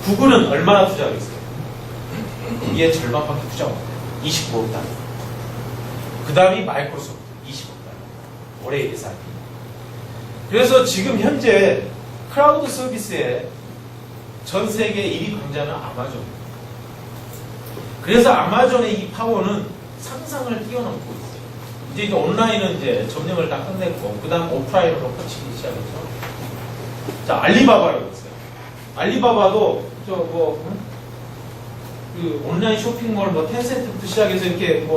구글은 얼마나 투자하고 있어요? 이게 절반밖에 투자 못해요. 25억 달러. 그 다음이 마이크로소프트 20억 달러. 올해 예산이. 그래서 지금 현재 클라우드 서비스의 전 세계 1위 강자는 아마존입니다. 그래서 아마존의 이 파워는 상상을 뛰어넘고 있어요. 이제 온라인은 이제 점령을 다 끝냈고, 그 다음 오프라인으로 뻗치기 시작했죠. 자, 알리바바라고 있어요. 알리바바도 그 온라인 쇼핑몰 텐센트부터 시작해서 이렇게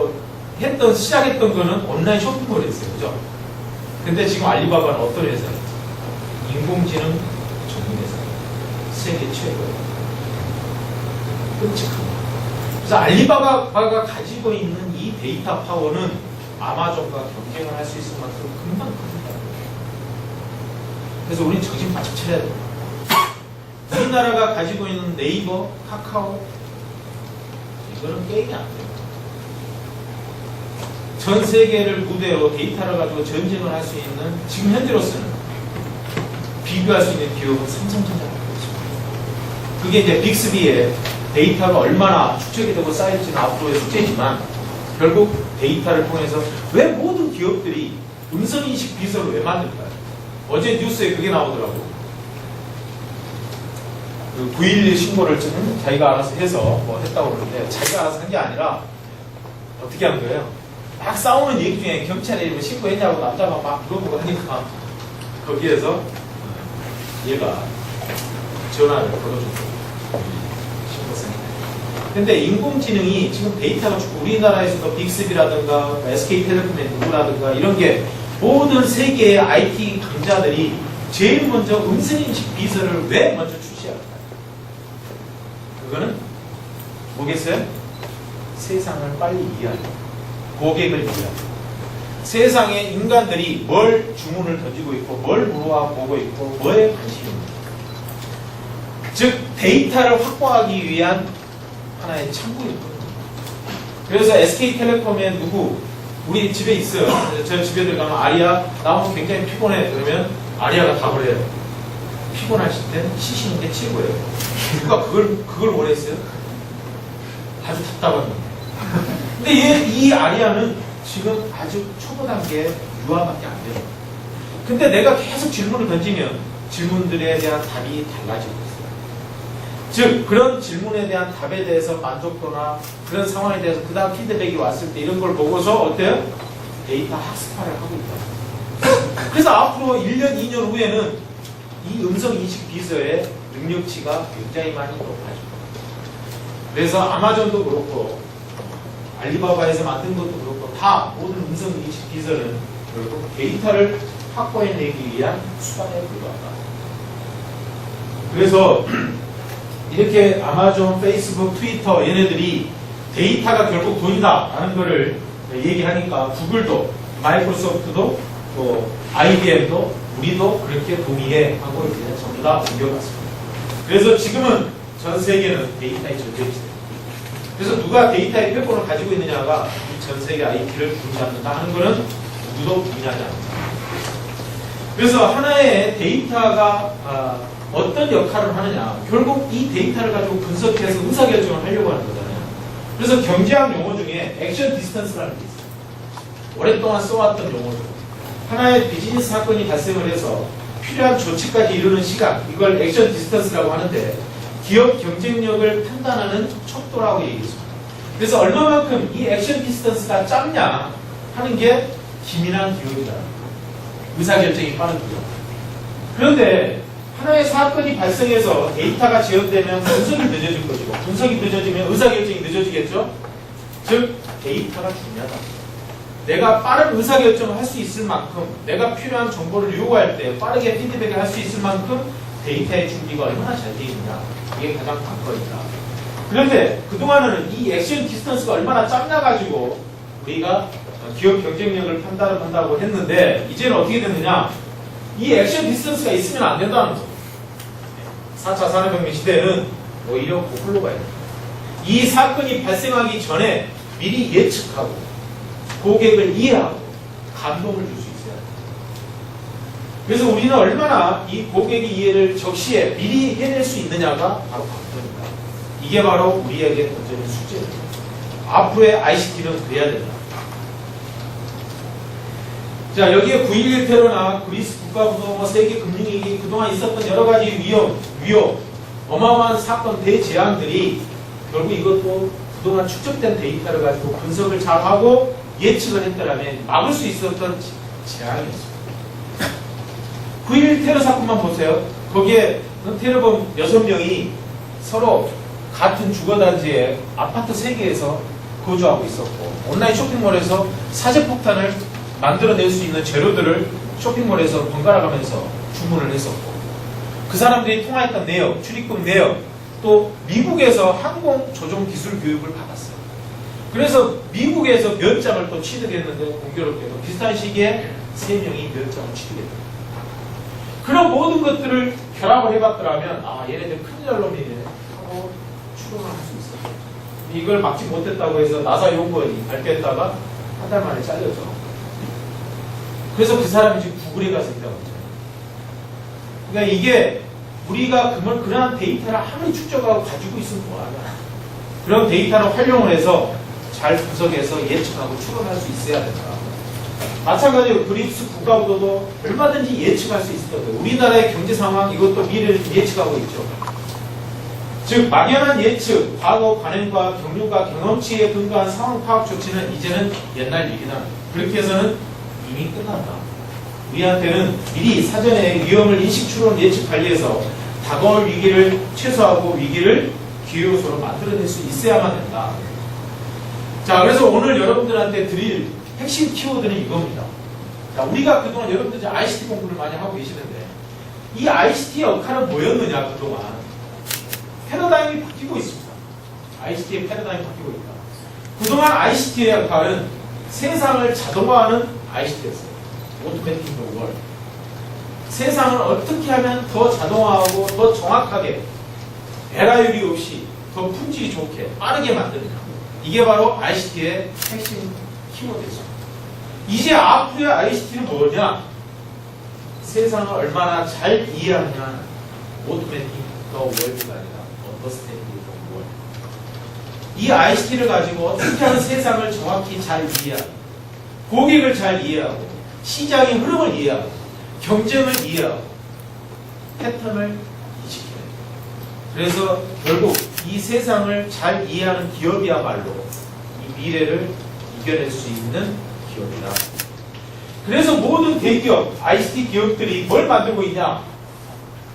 시작했던 거는 온라인 쇼핑몰이었어요. 그죠? 근데 지금 알리바바는 어떤 회사예요? 인공지능 전문 회사예요. 세계 최고예요. 끔찍합니다. 그래서 알리바바가 가지고 있는 이 데이터 파워는 아마존과 경쟁을 할 수 있을 만큼 금방 큽니다. 그래서 우리는 정신 바짝 차려야 됩니다. 우리나라가 가지고 있는 네이버, 카카오, 이거는 게임이 안 돼요. 전 세계를 무대로 데이터를 가지고 전쟁을 할 수 있는 지금 현재로서는 비교할 수 있는 기업은 삼성전자밖에 없습니다. 그게 이제 빅스비의 데이터가 얼마나 축적이 되고 쌓일지는 앞으로의 숙제지만 결국 데이터를 통해서 왜 모든 기업들이 음성인식 비서를 왜 만들까요? 어제 뉴스에 그게 나오더라고. 그 9.11 신고를 자기가 알아서 해서 했다고 그러는데 자기가 알아서 한 게 아니라 어떻게 한 거예요? 막 싸우는 얘기 중에 경찰에 신고했냐고 남자가 막 물어보고 하니까 거기에서 얘가 전화를 걸어줬고 신고센터. 근데 인공지능이 지금 데이터가 주고 우리나라에서도 빅스비라든가 SK텔레콤의 누구라든가 이런 게 모든 세계의 IT 강자들이 제일 먼저 음성인식 비서를 왜 먼저 출시할까요? 그거는 뭐겠어요? 세상을 빨리 이해하고 고객을 이해하고 세상에 인간들이 뭘 주문을 던지고 있고 뭘 물어보고 있고 뭐에 관심이 있는지 즉 데이터를 확보하기 위한 하나의 창구였거든요. 그래서 SK텔레콤의 우리 집에 있어요. 저 집에 들어가면 아리아 나 오늘 굉장히 피곤해 그러면 아리아가 답을 해요. 피곤하실 땐 쉬시는 게 최고예요. 누가 그걸 원했어요? 아주 답답한 놈. 근데 이 아리아는 지금 아주 초보 단계 유아밖에 안 돼요. 근데 내가 계속 질문을 던지면 질문들에 대한 답이 달라지고 있어요. 즉 그런 질문에 대한 답에 대해서 만족도나 그런 상황에 대해서 그 다음 피드백이 왔을 때 이런 걸 보고서 어때요? 데이터 학습화를 하고 있다. 그래서 앞으로 1년, 2년 후에는 이 음성인식 비서의 능력치가 굉장히 많이 높아집니다. 그래서 아마존도 그렇고 알리바바에서 만든 것도 그렇고 다 모든 음성인식 비서는 결국 데이터를 확보해내기 위한 수단에 불과하다. 그래서 이렇게 아마존, 페이스북, 트위터 얘네들이 데이터가 결국 돈이다 라는 거를 얘기하니까 구글도 마이크로소프트도 또 IBM도 우리도 그렇게 동의해 하고 이제 전부 다 옮겨갔습니다. 그래서 지금은 전 세계는 데이터에 젖어 있어요. 그래서 누가 데이터의 패권을 가지고 있느냐가 전 세계 IT를 분리합니다 하는 거는 누구도 부인하지 않습니다. 그래서 하나의 데이터가 어떤 역할을 하느냐, 결국 이 데이터를 가지고 분석해서 의사결정을 하려고 하는 거잖아요. 그래서 경제학 용어 중에 액션 디스턴스라는 게 있어요. 오랫동안 써왔던 용어죠. 하나의 비즈니스 사건이 발생을 해서 필요한 조치까지 이루는 시간, 이걸 액션 디스턴스라고 하는데 기업 경쟁력을 판단하는 척도라고 얘기했습니다. 그래서 얼마만큼 이 액션 디스턴스가 짧냐 하는 게 기민한 기업이다. 의사결정이 빠른 기업. 그런데 하나의 사건이 발생해서 데이터가 지연되면 분석이 늦어질 것이고 분석이 늦어지면 의사결정이 늦어지겠죠? 즉 데이터가 중요하다. 내가 빠른 의사결정을 할 수 있을 만큼 내가 필요한 정보를 요구할 때 빠르게 피드백을 할 수 있을 만큼 데이터의 준비가 얼마나 잘 되어 있느냐, 이게 가장 관건이다. 그런데 그동안은 이 액션 디스턴스가 얼마나 짧나 가지고 우리가 기업 경쟁력을 판단한다고 했는데 이제는 어떻게 됐느냐, 이 액션 디스턴스가 있으면 안 된다는 거죠. 4차 산업혁명 시대는 오히려 거꾸로 가야 됩니다. 이 사건이 발생하기 전에 미리 예측하고 고객을 이해하고 감동을 줄 수 있어야 합니다. 그래서 우리는 얼마나 이 고객의 이해를 적시에 미리 해낼 수 있느냐가 바로 관건입니다. 이게 바로 우리에게 던져진 숙제입니다. 앞으로의 ICT는 그래야 된다. 자, 여기에 9.11 테러나 그리스 국가부도 세계 금융위기 그동안 있었던 여러 가지 위협, 어마어마한 사건 대재앙들이 결국 이것도 그동안 축적된 데이터를 가지고 분석을 잘하고 예측을 했더라면 막을 수 있었던 재앙이었습니다. 9.11 테러 사건만 보세요. 거기에 테러범 6명이 서로 같은 주거단지에 아파트 3개에서 거주하고 있었고 온라인 쇼핑몰에서 사제폭탄을 만들어낼 수 있는 재료들을 쇼핑몰에서 번갈아 가면서 주문을 했었고 그 사람들이 통화했던 내역, 출입국 내역, 또 미국에서 항공 조종 기술 교육을 받았어요. 그래서 미국에서 면장을 또 취득했는데 공교롭게도 비슷한 시기에 3명이 면장을 취득했다. 그런 모든 것들을 결합을 해봤더라면 얘네들 큰일 날 놈이네 하고 추론을 할 수 있어요. 이걸 막지 못했다고 해서 나사 요원이 발표했다가 한 달 만에 잘렸죠. 그래서 그 사람이 지금 구글에 가서 있다고 했죠. 그러니까 이게 우리가 그러한 데이터를 아무리 축적하고 가지고 있으면 뭐하냐. 그런 데이터를 활용을 해서 잘 분석해서 예측하고 추론할 수 있어야 된다. 마찬가지로 그리스 국가부도도 얼마든지 예측할 수 있을 거예요. 우리나라의 경제 상황 이것도 미래를 예측하고 있죠. 즉 막연한 예측, 과거 관행과 경륜과 경험치에 근거한 상황 파악 조치는 이제는 옛날 얘기다. 그렇게 해서는 이미 끝난다. 우리한테는 미리 사전에 위험을 인식, 추론, 예측, 관리해서 다가올 위기를 최소화하고 위기를 기회 요소로 만들어낼 수 있어야만 된다. 자, 그래서 오늘 여러분들한테 드릴 핵심 키워드는 이겁니다. 자, 우리가 그동안 여러분들 ICT 공부를 많이 하고 계시는데 이 ICT의 역할은 뭐였느냐, 그동안. 패러다임이 바뀌고 있습니다. ICT의 패러다임이 바뀌고 있다. 그동안 ICT의 역할은 세상을 자동화하는 ICT였어요. 오토매틱 월. 세상을 어떻게 하면 더 자동화하고 더 정확하게 에러율이 없이 더 품질이 좋게 빠르게 만드느냐. 이게 바로 ICT의 핵심 키워드였습니다. 이제 앞으로의 ICT는 뭐냐? 세상을 얼마나 잘 이해하느냐. 오토매틱 더 월드가 아니라 언더스탠딩 더 월. 이 ICT를 가지고 어떻게 하는 세상을 정확히 잘 이해하고 고객을 잘 이해하고 시장의 흐름을 이해하고 경쟁을 이해하고 패턴을 이식해야 돼요. 그래서 결국 이 세상을 잘 이해하는 기업이야말로 이 미래를 이겨낼 수 있는 기업이다. 그래서 모든 대기업, ICT 기업들이 뭘 만들고 있냐?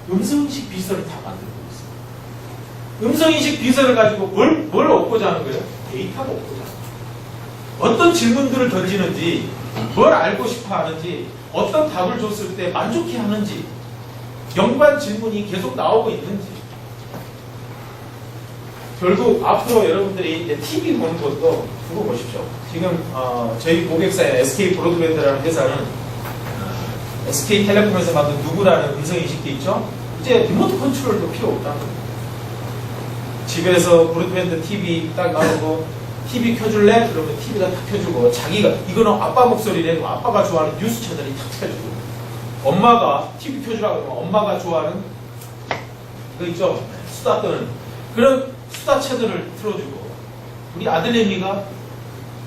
음성인식 비서를 다 만들고 있어요. 음성인식 비서를 가지고 뭘 얻고자 하는 거예요? 데이터가 얻고자 하는 거예요. 어떤 질문들을 던지는지, 뭘 알고 싶어 하는지, 어떤 답을 줬을 때 만족해 하는지, 연관 질문이 계속 나오고 있는지. 결국 앞으로 여러분들이 이제 TV 보는 것도 두고 보십시오. 지금 저희 고객사인 SK 브로드밴드라는 회사는 SK텔레콤에서 만든 누구라는 음성인식도 있죠. 이제 리모트 컨트롤도 필요 없다는 거예요. 집에서 브로드밴드 TV 딱 나오고 TV 켜줄래? 그러면 TV가 딱 켜주고 자기가 이거는 아빠 목소리래. 아빠가 좋아하는 뉴스 채널이 딱 켜주고 엄마가 TV 켜주라고 하면 엄마가 좋아하는 그거 있죠. 수다 떠는 그런 수다 채널을 틀어주고 우리 아들내미가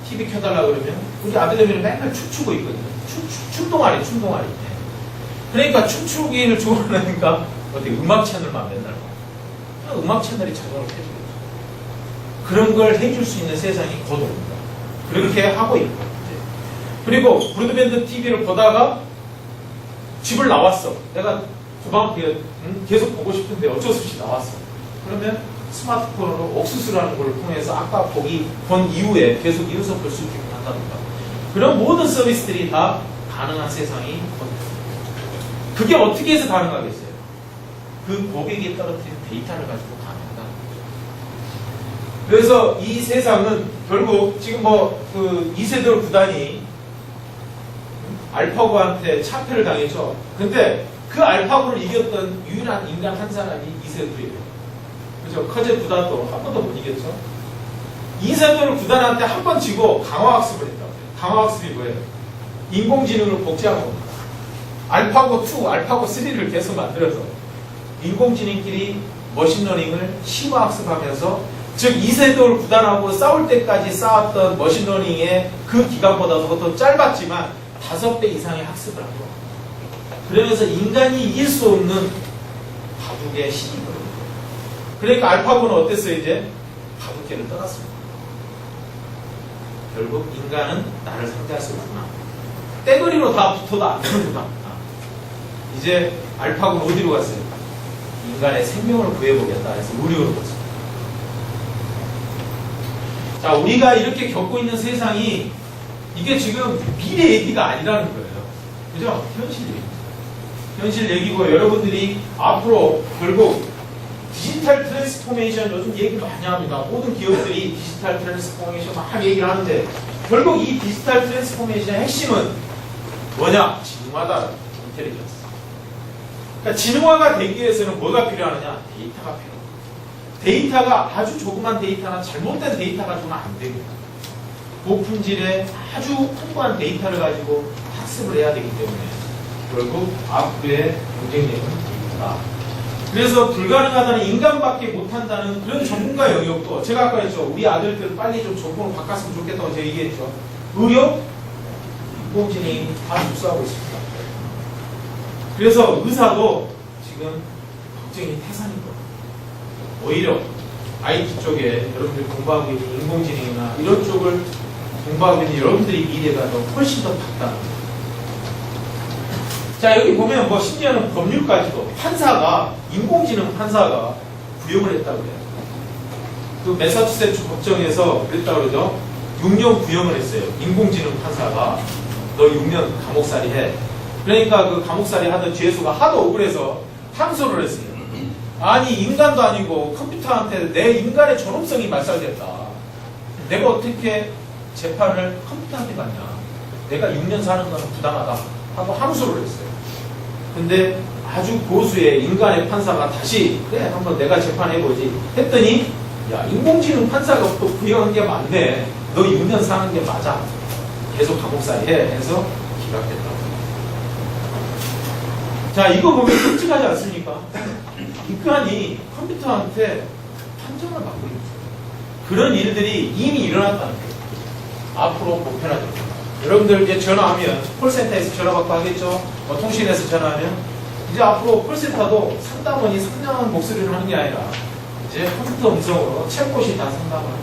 TV 켜달라고 그러면 우리 아들내미는 맨날 춤추고 있거든요. 춤동아리. 그러니까 춤추기를 좋아하니까 어떻게 음악 채널만 맨날 봐. 음악 채널이 자동으로 켜주거든요. 그런 걸 해줄 수 있는 세상이 곧 옵니다. 그렇게 하고 있고 그리고 브로드밴드 TV를 보다가 집을 나왔어. 내가 계속 보고 싶은데 어쩔 수 없이 나왔어. 그러면 스마트폰으로 옥수수라는 걸 통해서 아까 본 이후에 계속 이어서 볼 수 있게 한다든가. 그런 모든 서비스들이 다 가능한 세상이 그게 어떻게 해서 가능하겠어요? 그 고객이 떨어뜨린 데이터를 가지고 가능하다. 그래서 이 세상은 결국 지금 그 이세돌 구단이 알파고한테 차패를 당했죠. 근데 그 알파고를 이겼던 유일한 인간 한 사람이 이세돌이에요. 그죠? 커제 구단도 한 번도 못 이겼죠. 이세돌 구단한테 한 번 지고 강화학습을 했다고. 강화학습이 뭐예요? 인공지능을 복제한 겁니다. 알파고 2, 알파고 3를 계속 만들어서 인공지능끼리 머신러닝을 심화학습하면서 즉 이세돌 구단하고 싸울 때까지 쌓았던 머신러닝의 그 기간보다도 더 짧았지만 5배 이상의 학습을 한 겁니다. 그러면서 인간이 이길 수 없는 바둑의 신이 거예요. 그러니까 알파고는 어땠어요? 이제 바둑계를 떠났습니다. 결국 인간은 나를 상대할 수 없구나. 떼거리로 다 붙어도 안 되는구나. 이제 알파고는 어디로 갔어요? 인간의 생명을 구해보겠다 해서 우리로 갔어요. 자, 우리가 이렇게 겪고 있는 세상이 이게 지금 미래 얘기가 아니라는 거예요. 그죠? 현실 얘기. 현실 얘기고 여러분들이 앞으로 결국 디지털 트랜스포메이션 요즘 얘기 많이 합니다. 모든 기업들이 디지털 트랜스포메이션 막 얘기를 하는데 결국 이 디지털 트랜스포메이션의 핵심은 뭐냐? 진화다. 인텔리전스. 그러니까 진화가 되기 위해서는 뭐가 필요하느냐? 데이터가 필요합니다. 데이터가 아주 조그만 데이터나 잘못된 데이터 가지고는 안 됩니다. 고품질의 아주 풍부한 데이터를 가지고 학습을 해야 되기 때문에 결국 앞으로의 경쟁력은 데이터다. 그래서 불가능하다는 인간밖에 못한다는 그런 전문가 영역도 제가 아까 했죠. 우리 아들들 빨리 좀 전공을 바꿨으면 좋겠다고 제가 얘기했죠. 의료, 인공지능이 다 흡수하고 있습니다. 그래서 의사도 지금 걱정이 태산인 거예요. 오히려 IT 쪽에 여러분들이 공부하고 있는 인공지능이나 이런 쪽을 공부하고 있는 여러분들의 미래가 훨씬 더 밝다. 자, 여기 보면 심지어는 법률까지도 인공지능 판사가 구형을 했다고 그래요. 그 매사추세츠 법정에서 그랬다고 그러죠. 6년 구형을 했어요. 인공지능 판사가 너 6년 감옥살이 해. 그러니까 그 감옥살이 하던 죄수가 하도 억울해서 항소를 했어요. 아니 인간도 아니고 컴퓨터한테 내 인간의 존엄성이 말살됐다. 내가 어떻게 재판을 컴퓨터한테 받냐. 내가 6년 사는 건 부당하다 하고 항소를 했어요. 근데 아주 고수의 인간의 판사가 다시 그래 한번 내가 재판해보지 했더니 야 인공지능 판사가 또 구형한 게 맞네. 너 6년 사는 게 맞아. 계속 감옥살이 해. 해서 기각됐다고. 자 이거 보면 솔직하지 않습니까? 인간이 컴퓨터한테 판정을 받고 있는 거예요. 그런 일들이 이미 일어났다는 거예요. 앞으로 보편화됩니다. 여러분들 이제 전화하면 콜센터에서 전화 받고 하겠죠. 통신에서 전화하면 이제 앞으로 콜센터도 상담원이 상당한 목소리를 하는 게 아니라 이제 컴퓨터 음성으로 챗봇이 다 상담을 할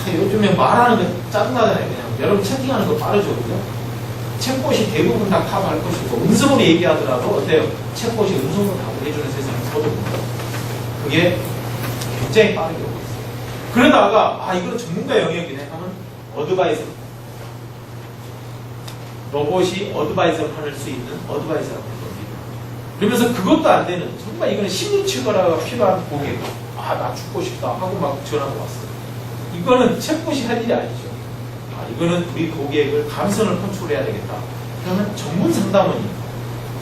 거예요. 요즘에 말하는 거 짜증나잖아요. 그냥 여러분 채팅하는 거 빠르죠, 그죠? 챗봇이 대부분 다 커버할 것이고 음성으로 얘기하더라도 어때요? 챗봇이 음성으로 답을 해주는 세상이 더더군요. 그게 굉장히 빠르게 오고 있어요. 그러다가 이건 전문가 영역이네 하면 어드바이저, 로봇이 어드바이저를 할 수 있는 어드바이저라고 할 겁니다. 그러면서 그것도 안 되는 정말 이거는 심리치료가 필요한 고객, 나 죽고 싶다 하고 막 전화가 왔어요. 이거는 챗봇이 할 일이 아니죠. 이거는 우리 고객을 감성을 컨트롤해야 되겠다. 그러면 전문 상담원이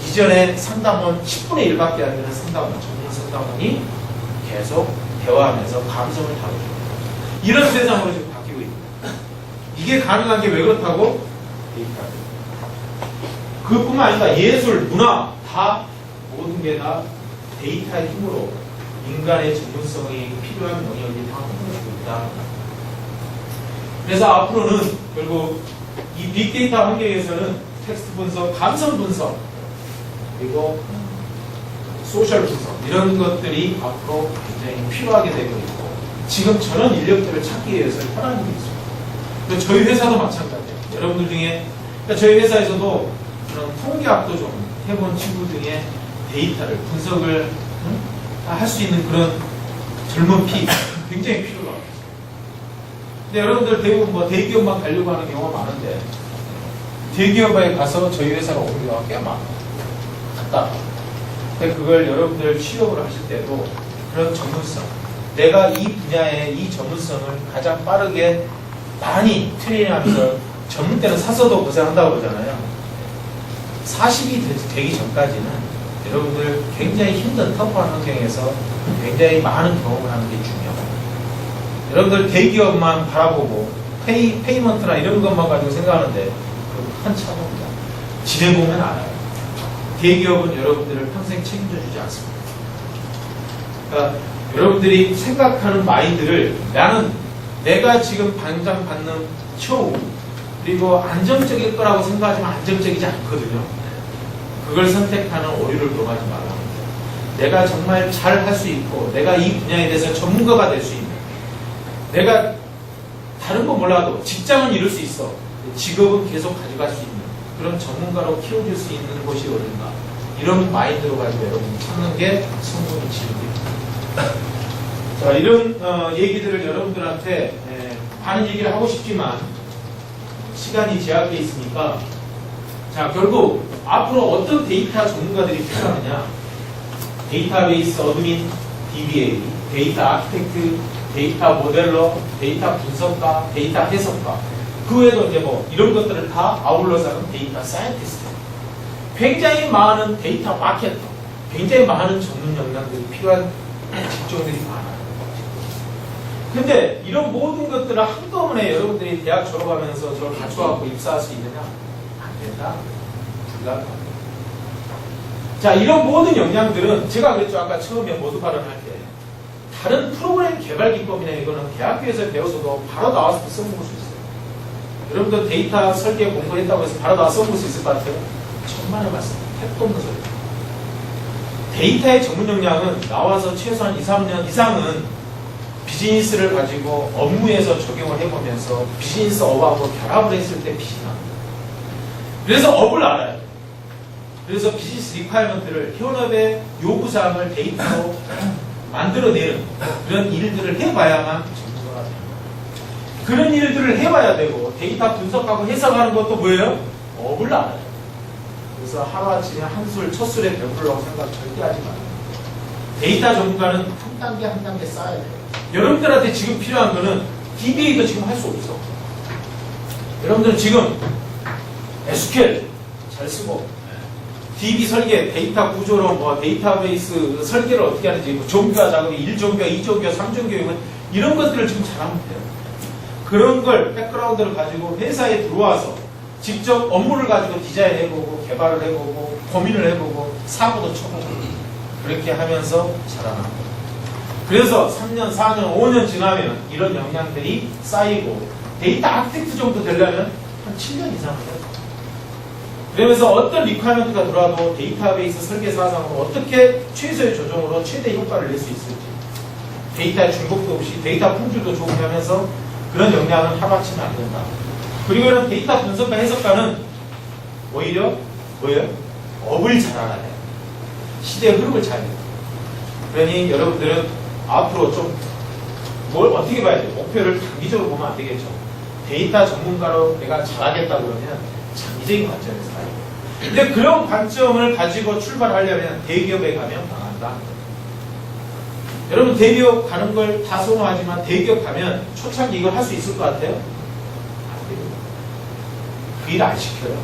이전에 상담원 10분의 1밖에 안 되는 상담원, 전문 상담원이 계속 대화하면서 감성을 다뤄줍니다. 이런 세상으로 지금 바뀌고 있습니다. 이게 가능한 게 왜 그렇다고? 데이터입니다. 그것뿐만 아니라 예술, 문화 다 모든 게 다 데이터의 힘으로 인간의 전문성이 필요한 영역이 다 확보되고 있다. 그래서 앞으로는 결국 이 빅데이터 환경에서는 텍스트 분석, 감성 분석, 그리고 소셜 분석 이런 것들이 앞으로 굉장히 필요하게 되고 있고 지금 저런 인력들을 찾기 위해서 편한 일이 있습니다. 저희 회사도 마찬가지예요. 여러분들 중에 그러니까 저희 회사에서도 그런 통계학도 좀 해본 친구 중에 데이터를 분석을 할 수 있는 그런 젊은 피 굉장히 필요가 없어요. 근데 여러분들 대부분 대기업만 가려고 하는 경우가 많은데 대기업에 가서 저희 회사가 오는 경우가 꽤 많아요. 갔다. 근데 그걸 여러분들 취업을 하실 때도 그런 전문성, 내가 이 분야의 이 전문성을 가장 빠르게 많이 트레이닝하면서 전문 때는 사서도 고생한다고 그러잖아요. 40이 되기 전까지는 여러분들 굉장히 힘든 터프한 환경에서 굉장히 많은 경험을 하는 게 중요합니다. 여러분들 대기업만 바라보고 페이먼트나 이런 것만 가지고 생각하는데 그건 큰 차고입니다. 지내보면 알아요. 대기업은 여러분들을 평생 책임져 주지 않습니다. 그러니까 여러분들이 생각하는 마인드를 나는 내가 지금 당장 받는 처우 그리고 안정적일 거라고 생각하지만 안정적이지 않거든요. 그걸 선택하는 오류를 범하지 말라. 내가 정말 잘 할 수 있고 내가 이 분야에 대해서 전문가가 될 수 있는 내가 다른 건 몰라도 직장은 이룰 수 있어. 직업은 계속 가져갈 수 있는 그런 전문가로 키워줄 수 있는 곳이 어딘가. 이런 마인드로 가지고 여러분이 찾는 게 성공의 지름길입니다. 자, 이런 얘기들을 여러분들한테 많은 얘기를 하고 싶지만 시간이 제약돼 있으니까 자, 결국 앞으로 어떤 데이터 전문가들이 필요하느냐. 데이터베이스 어드민, DBA, 데이터 아키텍트, 데이터 모델러, 데이터 분석가, 데이터 해석가. 그 외에도 이제 이런 것들을 다 아울러서 하는 데이터 사이언티스트. 굉장히 많은 데이터 마케터, 굉장히 많은 전문 역량들이 필요한 직종들이 많아요. 근데 이런 모든 것들을 한꺼번에 여러분들이 대학 졸업하면서 저걸 갖춰갖고 입사할 수 있느냐? 안 된다. 불가능합니다. 자, 이런 모든 역량들은 제가 그랬죠. 아까 처음에 모두 발언할 때 다른 프로그램 개발 기법이나 이거는 대학교에서 배워서도 바로 나와서 써먹을 수 있어요. 여러분들 데이터 설계 공부했다고 해서 바로 나와서 써먹을 수 있을 것 같아요? 천만의 말씀. 택도 없는 소리. 데이터의 전문 역량은 나와서 최소한 2, 3년 이상은 비즈니스를 가지고 업무에서 적용을 해보면서 비즈니스 업하고 결합을 했을 때 빛이 납니다. 그래서 업을 알아요. 그래서 비즈니스 리ኳ이먼트를 현업의 요구사항을 데이터로 만들어내는 그런 일들을 해봐야만 전문가가 됩니다. 그런 일들을 해봐야 되고 데이터 분석하고 해석하는 것도 뭐예요? 업을 알아요. 그래서 하루아침에 한술, 첫술에 배부르려고 생각 절대 하지 마요. 데이터 전문가는 한 단계 한 단계 쌓아야 돼요. 여러분들한테 지금 필요한 거는 DBA도 지금 할 수 없어. 여러분들은 지금 SQL 잘 쓰고 DB 설계, 데이터 구조로 데이터베이스 설계를 어떻게 하는지 정교화 작업이 1정교화, 2정교화, 3정교화 이런 것들을 지금 잘하면 돼요. 그런 걸 백그라운드를 가지고 회사에 들어와서 직접 업무를 가지고 디자인해보고 개발을 해보고 고민을 해보고 사고도 쳐보고 그렇게 하면서 자라납니다. 그래서 3년, 4년, 5년 지나면 이런 역량들이 쌓이고 데이터 아키텍트 정도 되려면 한 7년 이상 해요. 그러면서 어떤 리퀘어먼트가 들어와도 데이터베이스 설계 사상으로 어떻게 최소의 조정으로 최대 효과를 낼 수 있을지, 데이터의 중복도 없이 데이터 품질도 좋게 하면서 그런 역량은 하루아침에 안 된다. 그리고 이런 데이터 분석과 해석가는 오히려 뭐예요? 업을 잘 알아야 돼요. 시대의 흐름을 잘 해요. 그러니 여러분들은 앞으로 좀 뭘 어떻게 봐야 돼요? 목표를 단기적으로 보면 안 되겠죠. 데이터 전문가로 내가 잘하겠다 그러면 장기적인 관점에서 가요. 근데 그런 관점을 가지고 출발하려면 대기업에 가면 망한다. 여러분 대기업 가는 걸 다 선호하지만 대기업 가면 초창기 이걸 할 수 있을 것 같아요? 안 돼요. 그 일 안 시켜요.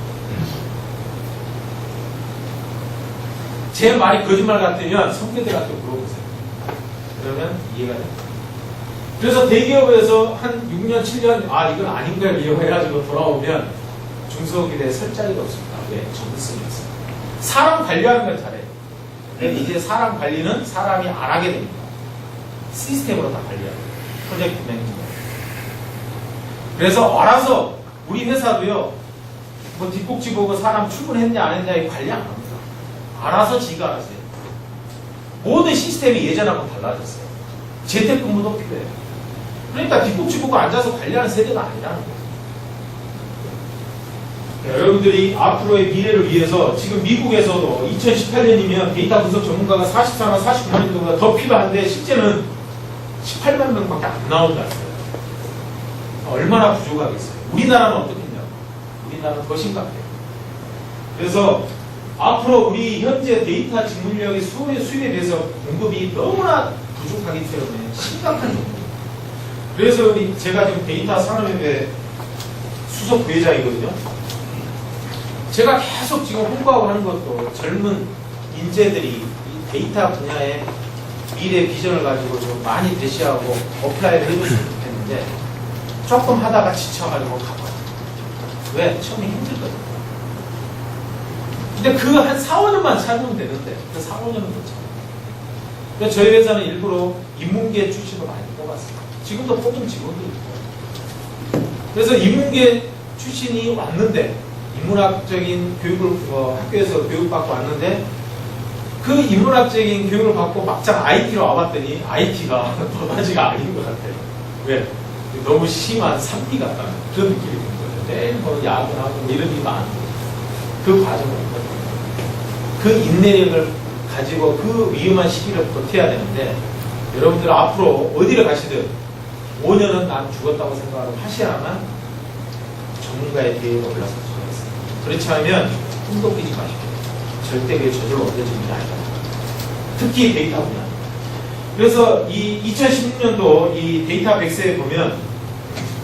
제 말이 거짓말 같으면 선배들한테 물어보세요. 그러면 이해가 됩니다. 그래서 대기업에서 한 6년, 7년 이건 아닌 걸 이용해가지고 돌아오면 중소기업에 설 자리가 없습니다. 왜? 전문성이 없어요. 사람 관리하는 걸 잘해요. 근데 이제 사람 관리는 사람이 안 하게 됩니다. 시스템으로 다 관리하고 프로젝트 매니지먼트. 그래서 알아서 우리 회사도요, 뭐 뒷꼭지 보고 사람 출근했냐 안 했냐에 관리 안 합니다. 알아서 지가 알아서 해요. 모든 시스템이 예전하고 달라졌어요. 재택근무도 필요해요. 그러니까 뒷꼭지 보고 앉아서 관리하는 세대가 아니라는 거예요. 여러분들이 앞으로의 미래를 위해서 지금 미국에서도 2018년이면 데이터 분석 전문가가 44만 49만 정도가 더 필요한데 실제는 18만 명밖에 안 나온다는 거예요. 얼마나 부족하겠어요. 우리나라는 어떻겠냐고. 우리나라는 더 심각해요. 그래서 앞으로 우리 현재 데이터 직무인력의 수입에 비해서 공급이 너무나 부족하기 때문에 심각한 정도입니다. 그래서 제가 지금 데이터 산업협회 수석 부회장이거든요. 제가 계속 지금 홍보하고 하는 것도 젊은 인재들이 이 데이터 분야의 미래 비전을 가지고 좀 많이 대시하고 어플라이를 해줬으면 좋겠는데 조금 하다가 지쳐가지고 가거든요. 왜? 처음에 힘들거든요. 근데 그 한 4, 5년만 참으면 되는데 그 4, 5년은 못 참아요. 그래서 저희 회사는 일부러 인문계 출신을 많이 뽑았어요. 지금도 뽑은 직원들이 있고. 그래서 인문계 출신이 왔는데 인문학적인 교육을 학교에서 교육받고 왔는데 그 인문학적인 교육을 받고 막상 IT로 와봤더니 IT가 도다지가 아닌 것 같아요. 왜? 너무 심한 산비 같다는 그런 느낌이 드는 거예요. 매일 뭐 야근하고 이런 일이 많은 거예요. 그 과정을 그 인내력을 가지고 그 위험한 시기를 버텨야 되는데 여러분들 앞으로 어디를 가시든 5년은 난 죽었다고 생각을 하셔야만 전문가의 대회에 올라설 수가 있어요. 그렇지 않으면 꿈도 끼지 마십시오. 절대 그게 저절로 얻어지는 게 아니다. 특히 데이터 분야. 그래서 이 2016년도 이 데이터 백세에 보면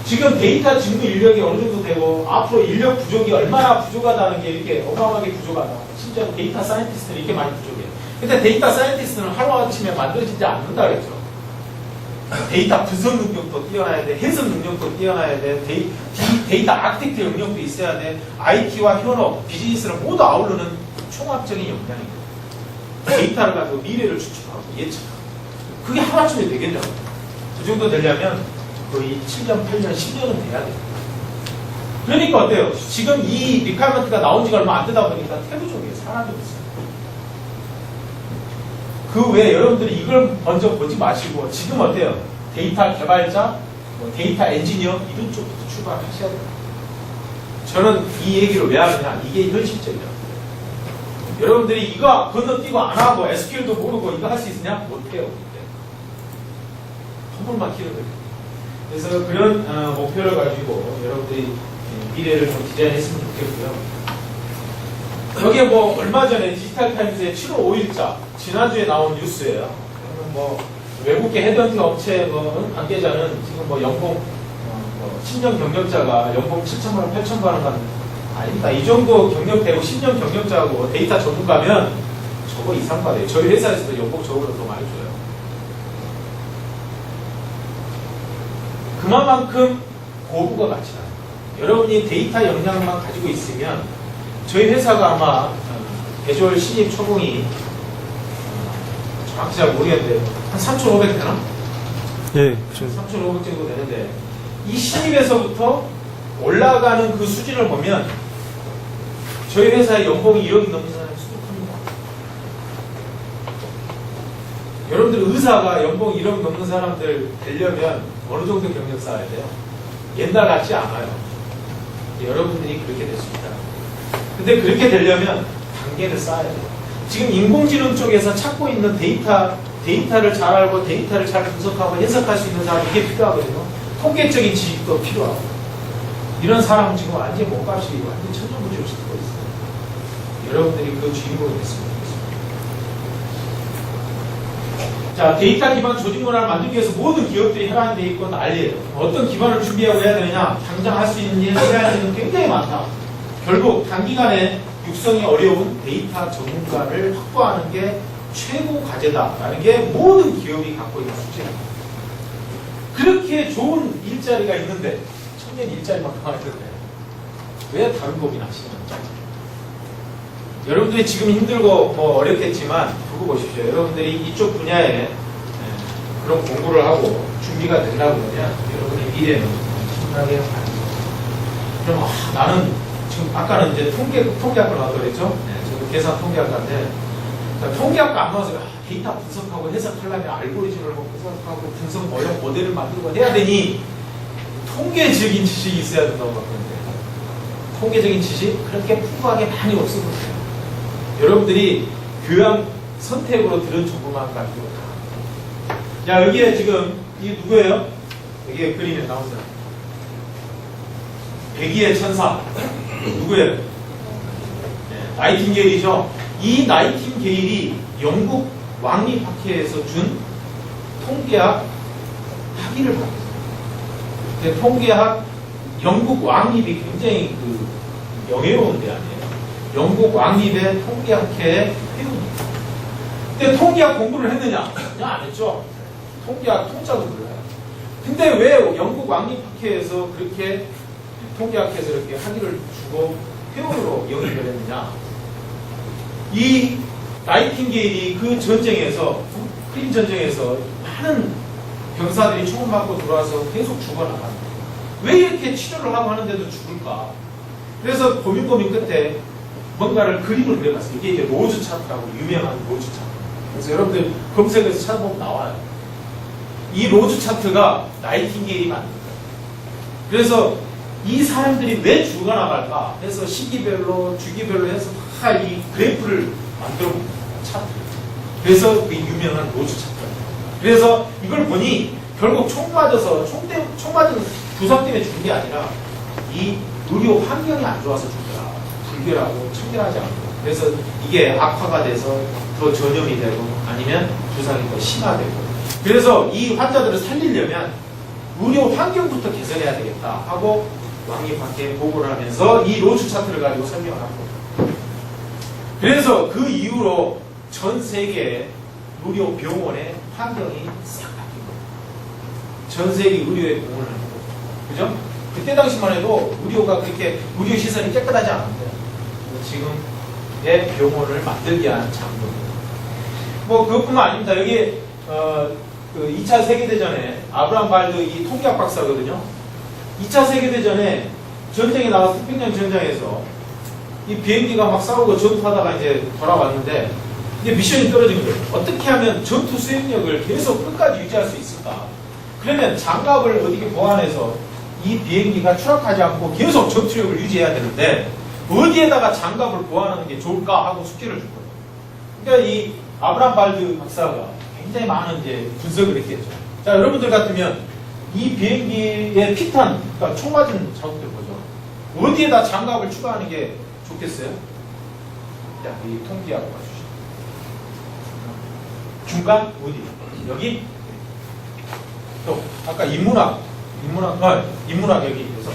지금 데이터 직무 인력이 어느 정도 되고 앞으로 인력 부족이 얼마나 부족하다는 게 이렇게 어마어마하게 부족하다. 심지어 데이터 사이언티스트는 이렇게 많이 부족해요. 근데 데이터 사이언티스트는 하루아침에 만들어지지 않는다 그랬죠. 데이터 분석 능력도 뛰어나야 돼, 해석 능력도 뛰어나야 돼, 데이터 아키텍트 능력도 있어야 돼, IT와 현업, 비즈니스를 모두 아우르는 총합적인 역량이거든요. 데이터를 가지고 미래를 추측하고 예측하고. 그게 하루아침에 되겠냐고. 그 정도 되려면 거의 7년, 8년, 10년은 돼야 돼요. 그러니까 어때요? 지금 이 리퀘어먼트가 나온 지가 얼마 안 되다 보니까 태도적이에요. 사람이 없어요. 그 외에 여러분들이 이걸 먼저 보지 마시고 지금 어때요? 데이터 개발자, 데이터 엔지니어 이런 쪽부터 출발하셔야 돼요. 저는 이 얘기를 왜 하느냐? 이게 현실적이에요. 여러분들이 이거 건너뛰고 안 하고 SQL도 모르고 이거 할 수 있으냐? 못해요. 허물 막히는 거예요. 그래서 그런 목표를 가지고 여러분들이 미래를 좀 디자인했으면 좋겠고요. 여기에 뭐 얼마 전에 디지털타임스의 7월 5일자 지난주에 나온 뉴스예요. 뭐 외국계 헤드헌팅 업체 관계자는 지금 뭐 연봉 10년 경력자가 연봉 7천만 원, 8천만 원 아닙니다. 이 정도 경력되고 10년 경력자하고 데이터 전문가면 저거 이상 받아요. 저희 회사에서도 연봉 저거보다 더 많이 줘요. 그만큼 고부가 많지 않아요. 여러분이 데이터 역량만 가지고 있으면 저희 회사가 아마 개조월 신입 초봉이 정확히 잘 모르겠는데 한 3,500 되나? 예, 3,500 정도 되는데 이 신입에서부터 올라가는 그 수준을 보면 저희 회사의 연봉이 1억이 넘는 사람이 수두합니다. 여러분들 의사가 연봉 1억 넘는 사람들 되려면 어느 정도 경력 쌓아야 돼요? 옛날 같지 않아요. 여러분들이 그렇게 됐습니다. 근데 그렇게 되려면 단계를 쌓아야 돼요. 지금 인공지능 쪽에서 찾고 있는 데이터를 잘 알고 데이터를 잘 분석하고 해석할 수 있는 사람이 이게 필요하거든요. 통계적인 지식도 필요하고. 이런 사람은 지금 완전 몸값이 완전 천정부지로 쓰고 있어요. 여러분들이 그 주인공이 됐으면 좋겠습니다. 자, 데이터 기반 조직 문화를 만들기 위해서 모든 기업들이 혈안이 되어 있고 난리예요. 어떤 기반을 준비하고 해야 되느냐? 당장 할 수 있는 일, 해야 하는 일은 굉장히 많다. 결국 단기간에 육성이 어려운 데이터 전문가를 확보하는 게 최고 과제다라는 게 모든 기업이 갖고 있는 숙제입니다. 그렇게 좋은 일자리가 있는데 청년 일자리만 강화했는데 왜 다른 고민 하시는지. 여러분들이 지금 힘들고 뭐 어렵겠지만 두고 보십시오. 여러분들이 이쪽 분야에 그런 공부를 하고 준비가 된다고 그러면 여러분의 미래는 엄청나게 밝아집니다. 그럼 나는 지금 아까는 이제 통계학과 나왔다고 그랬죠? 저도 계산 통계학과인데 통계학과 안 나와서 데이터 분석하고 해석하려면 알고리즘을 분석하고 분석 모델을 만들고 해야 되니 통계적인 지식이 있어야 된다고 봤는데 통계적인 지식 그렇게 풍부하게 많이 없어 보여요. 여러분들이 교양 선택으로 들은 정보만 가지고 다. 자, 여기에 지금 이게 누구예요? 여기에 그림에 나온 사람. 백의의 천사. 누구예요? 네, 나이팅게일이죠. 이 나이팅게일이 영국 왕립학회에서 준 통계학 학위를 받았어요. 통계학 영국 왕립이 굉장히 그 명예로운 데 아니에요. 영국 왕립의 통계학회의 회원입니다. 근데 통계학 공부를 했느냐? 그냥 안 했죠. 통계학 통짜도 몰라요. 근데 왜 영국 왕립학회에서 그렇게 통계학회에서 이렇게 학위를 주고 회원으로 영입을 했느냐? 이 나이팅게일이 그 전쟁에서 크림 전쟁에서 많은 병사들이 총을 맞고 들어와서 계속 죽어나갑니다. 왜 이렇게 치료를 하고 하는데도 죽을까? 그래서 고민 끝에 뭔가를 그림을 그려봤어요. 이게 이제 로즈 차트라고 유명한 로즈 차트. 그래서 여러분들 검색해서 찾아보면 나와요. 이 로즈 차트가 나이팅게일이 만든 거예요. 그래서 이 사람들이 왜 죽어나갈까 해서 시기별로 주기별로 해서 다 이 그래프를 만들어 봅니다. 차트. 그래서 그 유명한 로즈 차트. 그래서 이걸 보니 결국 총 맞은 부상 때문에 죽은 게 아니라 이 의료 환경이 안 좋아서 죽더라. 불결하고 청결하지 않고. 그래서 이게 악화가 돼서 더 전염이 되고 아니면 부상이 더 심화되고. 그래서 이 환자들을 살리려면 의료 환경부터 개선해야 되겠다 하고 왕립학회에 보고를 하면서 이 로즈 차트를 가지고 설명을 합니다. 그래서 그 이후로 전 세계 의료 병원의 환경이 싹 바뀐 거예요. 전 세계 의료에 공헌을 하는 거예요. 그죠? 그때 당시만 해도 의료가 그렇게 의료 시설이 깨끗하지 않은데 지금의 병원을 만들게 한 장본입니다. 뭐 그것뿐만 아닙니다. 여기 그 2차 세계대전에 아브라함 발드 이 통계학 박사거든요. 2차 세계대전에 전쟁에 나가서 태평양 전장에서 이 비행기가 막 싸우고 전투하다가 이제 돌아왔는데 이제 미션이 떨어진 거예요. 어떻게 하면 전투 수행력을 계속 끝까지 유지할 수 있을까? 그러면 장갑을 어디에 보관해서 이 비행기가 추락하지 않고 계속 전투력을 유지해야 되는데 어디에다가 장갑을 보관하는 게 좋을까 하고 숙제를 준 거예요. 그러니까 이 아브라함 발드 박사가 굉장히 많은 이제 분석을 했겠죠. 자, 여러분들 같으면 이 비행기의 피탄, 그러니까 총 맞은 자국들 보죠. 어디에다 장갑을 추가하는 게 좋겠어요? 자, 이 통계하고 봐주시죠. 중간 어디? 여기? 또 아까 인문학 여기 그래서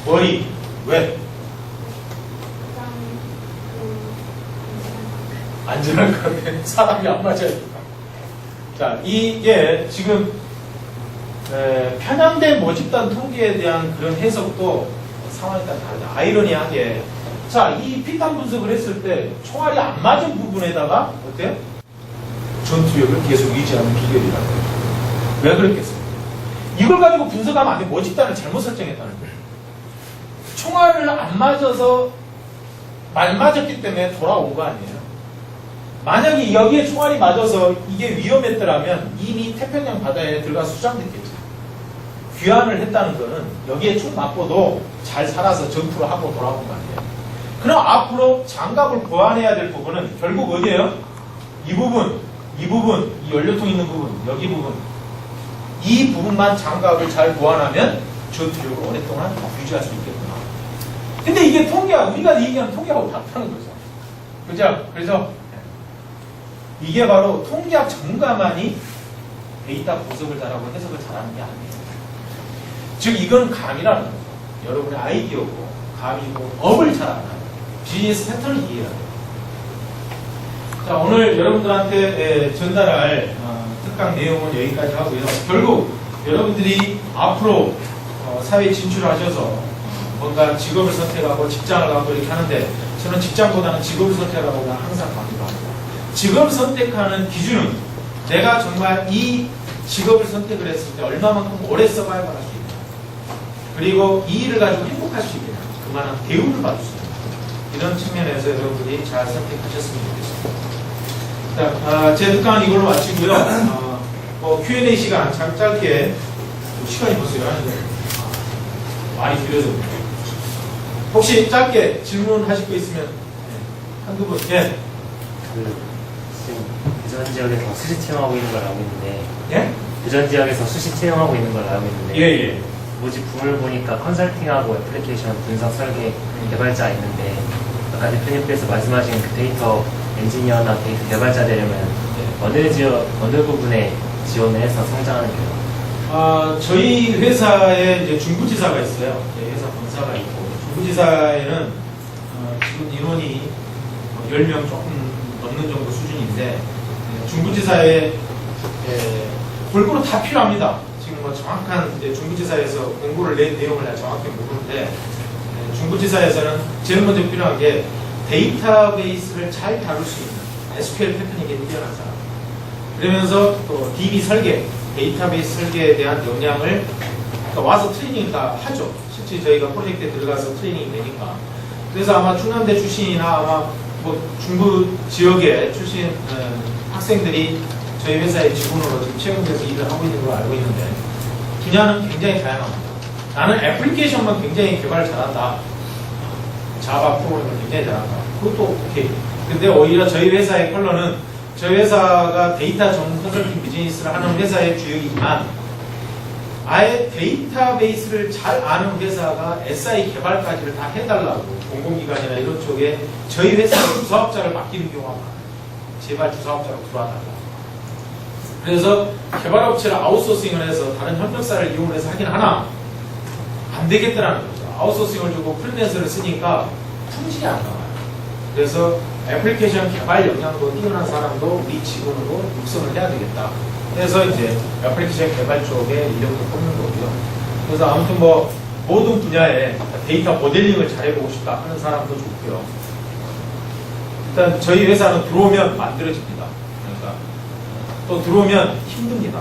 머리 왜? 안전할 것 같아. 사람이 안 맞아야 돼. 자, 이게 지금 편향된 모집단 통계에 대한 그런 해석도 상황에 따라 다르다. 아이러니하게. 자, 이 피탄 분석을 했을 때 총알이 안 맞은 부분에다가 어때요? 전투력을 계속 유지하는 비결이라고 해요. 왜 그랬겠습니까? 이걸 가지고 분석하면 안 돼. 모집단을 잘못 설정했다는 거예요. 총알을 안 맞아서 말 맞았기 때문에 돌아온 거 아니에요. 만약에 여기에 총알이 맞아서 이게 위험했더라면 이미 태평양 바다에 들어가 수장됐겠죠. 귀환을 했다는 거는 여기에 총 맞고도 잘 살아서 전투를 하고 돌아온 거 아니에요. 그럼 앞으로 장갑을 보완해야 될 부분은 결국 어디예요? 이 부분, 이 연료통 있는 부분, 여기 부분. 이 부분만 장갑을 잘 보완하면 전투력을 오랫동안 유지할 수 있겠구나. 근데 이게 우리가 얘기하는 통계하고 다르다는 거죠. 그죠? 그래서 이게 바로 통계학 전문가만이 데이터 분석을 잘하고 해석을 잘하는 게 아니에요. 즉, 이건 감이라는 거죠. 여러분의 아이디어고, 감이고, 업을 잘 알아요. 비즈니스 패턴을 이해해야 돼요. 자, 오늘 여러분들한테 전달할 특강 내용은 여기까지 하고요. 결국 여러분들이 앞으로 사회에 진출하셔서 뭔가 직업을 선택하고 직장을 가고 이렇게 하는데 저는 직장보다는 직업을 선택하고 항상 강조합니다. 직업을 선택하는 기준은 내가 정말 이 직업을 선택을 했을 때 얼마만큼 오래 서바이벌 할 수 있냐, 그리고 이 일을 가지고 행복할 수 있느냐, 그만한 대우를 받을 수 있느냐, 이런 측면에서 여러분들이 잘 선택하셨으면 좋겠습니다. 자, 제 특강은 이걸로 마치고요. Q&A 시간 참 짧게, 시간이 벌써 11시네. 많이 길어졌네요. 혹시 짧게 질문하실 거 있으면 한두 분. 예. 지금 부전 지역에서 수시 채용하고 있는 걸 알고 있는데, 예? 부전 지역에서 수시 채용하고 있는 걸 알고 있는데, 예. 모집 붐을 보니까 컨설팅하고 애플리케이션 분석 설계 개발자 있는데, 아까 대표님께서 말씀하신 그 데이터 엔지니어나 데이터 개발자 되려면 어느 부분에 지원을 해서 성장하는 거예요? 저희 회사에 이제 중부지사가 있어요. 회사 본사가 있고, 중부지사에는 지금 인원이 10명 조금 넘는 정도 수준인데, 중부지사에 골고루 다 필요합니다. 지금 뭐 정확한 이제 중부지사에서 공고를 낸 내용을 내가 정확히 모르는데, 중부지사에서는 제일 먼저 필요한 게 데이터베이스를 잘 다룰 수 있는 SQL 패턴이 뛰어난 사람. 그러면서 또 DB 설계, 데이터베이스 설계에 대한 역량을 그러니까 와서 트레이닝 다 하죠. 실제 저희가 프로젝트에 들어가서 트레이닝이 되니까. 그래서 아마 충남대 출신이나 아마 뭐 중부 지역의 출신 학생들이 저희 회사의 직원으로 지금 채용돼서 일을 하고 있는 걸 알고 있는데, 분야는 굉장히 다양합니다. 나는 애플리케이션만 굉장히 개발을 잘한다. 자바 프로그램을 굉장히 잘한다. 그것도 오케이. 근데 오히려 저희 회사의 컬러는 저희 회사가 데이터 전문 컨설팅 비즈니스를 하는 회사의 주역이지만 아예 데이터베이스를 잘 아는 회사가 SI 개발까지를 다 해달라고 공공기관이나 이런 쪽에 저희 회사의 주사업자를 맡기는 경우가 많아요. 제발 주사업자로 들어와달라. 그래서 개발업체를 아웃소싱을 해서 다른 협력사를 이용해서 하긴 하나 안 되겠더라는 거죠. 아웃소싱을 주고 프리랜서를 쓰니까 품질이 안 나와요. 그래서 애플리케이션 개발 역량도 뛰어난 사람도 우리 직원으로 육성을 해야 되겠다. 그래서 이제 애플리케이션 개발 쪽에 인력도 뽑는 거고요. 그래서 아무튼 뭐 모든 분야에 데이터 모델링을 잘해보고 싶다 하는 사람도 좋고요. 일단 저희 회사는 들어오면 만들어집니다. 그러니까 또 들어오면 힘듭니다.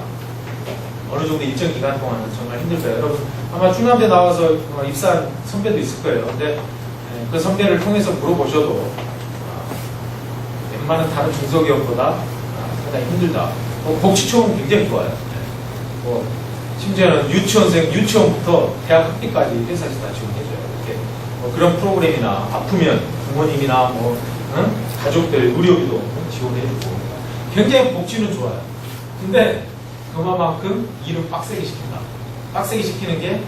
어느 정도 일정 기간 동안은 정말 힘들 거예요. 여러분 아마 충남대 나와서 입사한 선배도 있을 거예요. 근데 그 선배를 통해서 물어보셔도 웬만한 다른 중소기업보다 상당히 힘들다. 복지총은 굉장히 좋아요. 심지어는 유치원부터 대학 학비까지 회사에서 다 지원해줘요. 이렇게 그런 프로그램이나 아프면 부모님이나 가족들 의료비도 지원해주고 굉장히 복지는 좋아요. 근데 그만큼 일은 빡세게 시킨다. 빡세게 시키는 게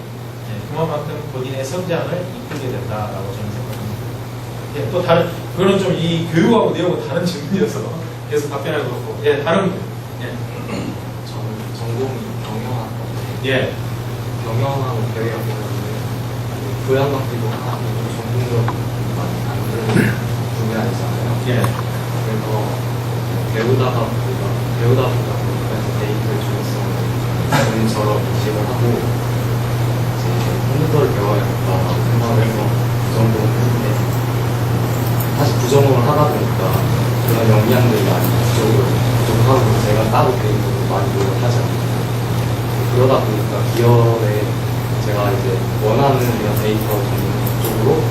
그만큼 본인의 성장을 이끌게 된다라고 저는 생각합니다. 또 다른 그거는 좀 이 교육하고 내용은 다른 질문이어서 계속 답변하기 그렇고 다른 전공이 경영학과인데 예. 경영하고 대외학과는 교양학기도 하고 전공적으로 많이 다른 분야 있잖아요. 예. 그래서 배우다가 보니까 데이터의 중요성을 인식을 하고 이제 컴퓨터를 배워야겠다 생각을 해서 부전공을 했는데 사실 부전공을 하다 보니까 그런 역량들이 많이 부족을 분석하는 문제가 따로 개인적으로 많이 노력하지 않아요. 그러다 보니까 기업에 제가 이제 원하는 이런 데이터 전문 쪽으로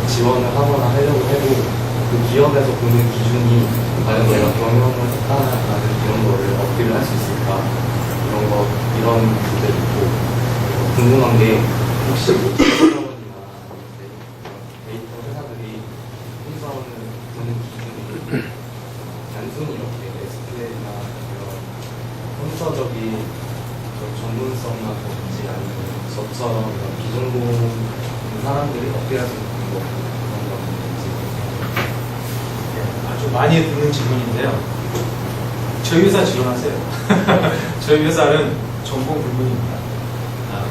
지원을 하거나 하려고 해도 그 기업에서 보는 기준이 과연 내가 경영을 했다라는 이런 거를 어필을 할 수 있을까 이런 문제도 있고 궁금한 게 혹시 사원이나 데이터 회사들이 혼자는 보는 기준이 단순히 이렇게 SQL이나 이런 컴퓨터적인 전문성이나 그런지 아니면 저처럼 이런 비전공 사람들이 어필할 수 있는 거 그런 거 있는지. 아주 많이 듣는 질문인데요. 저희 회사 지원하세요. 저희 회사는 전공 불문입니다.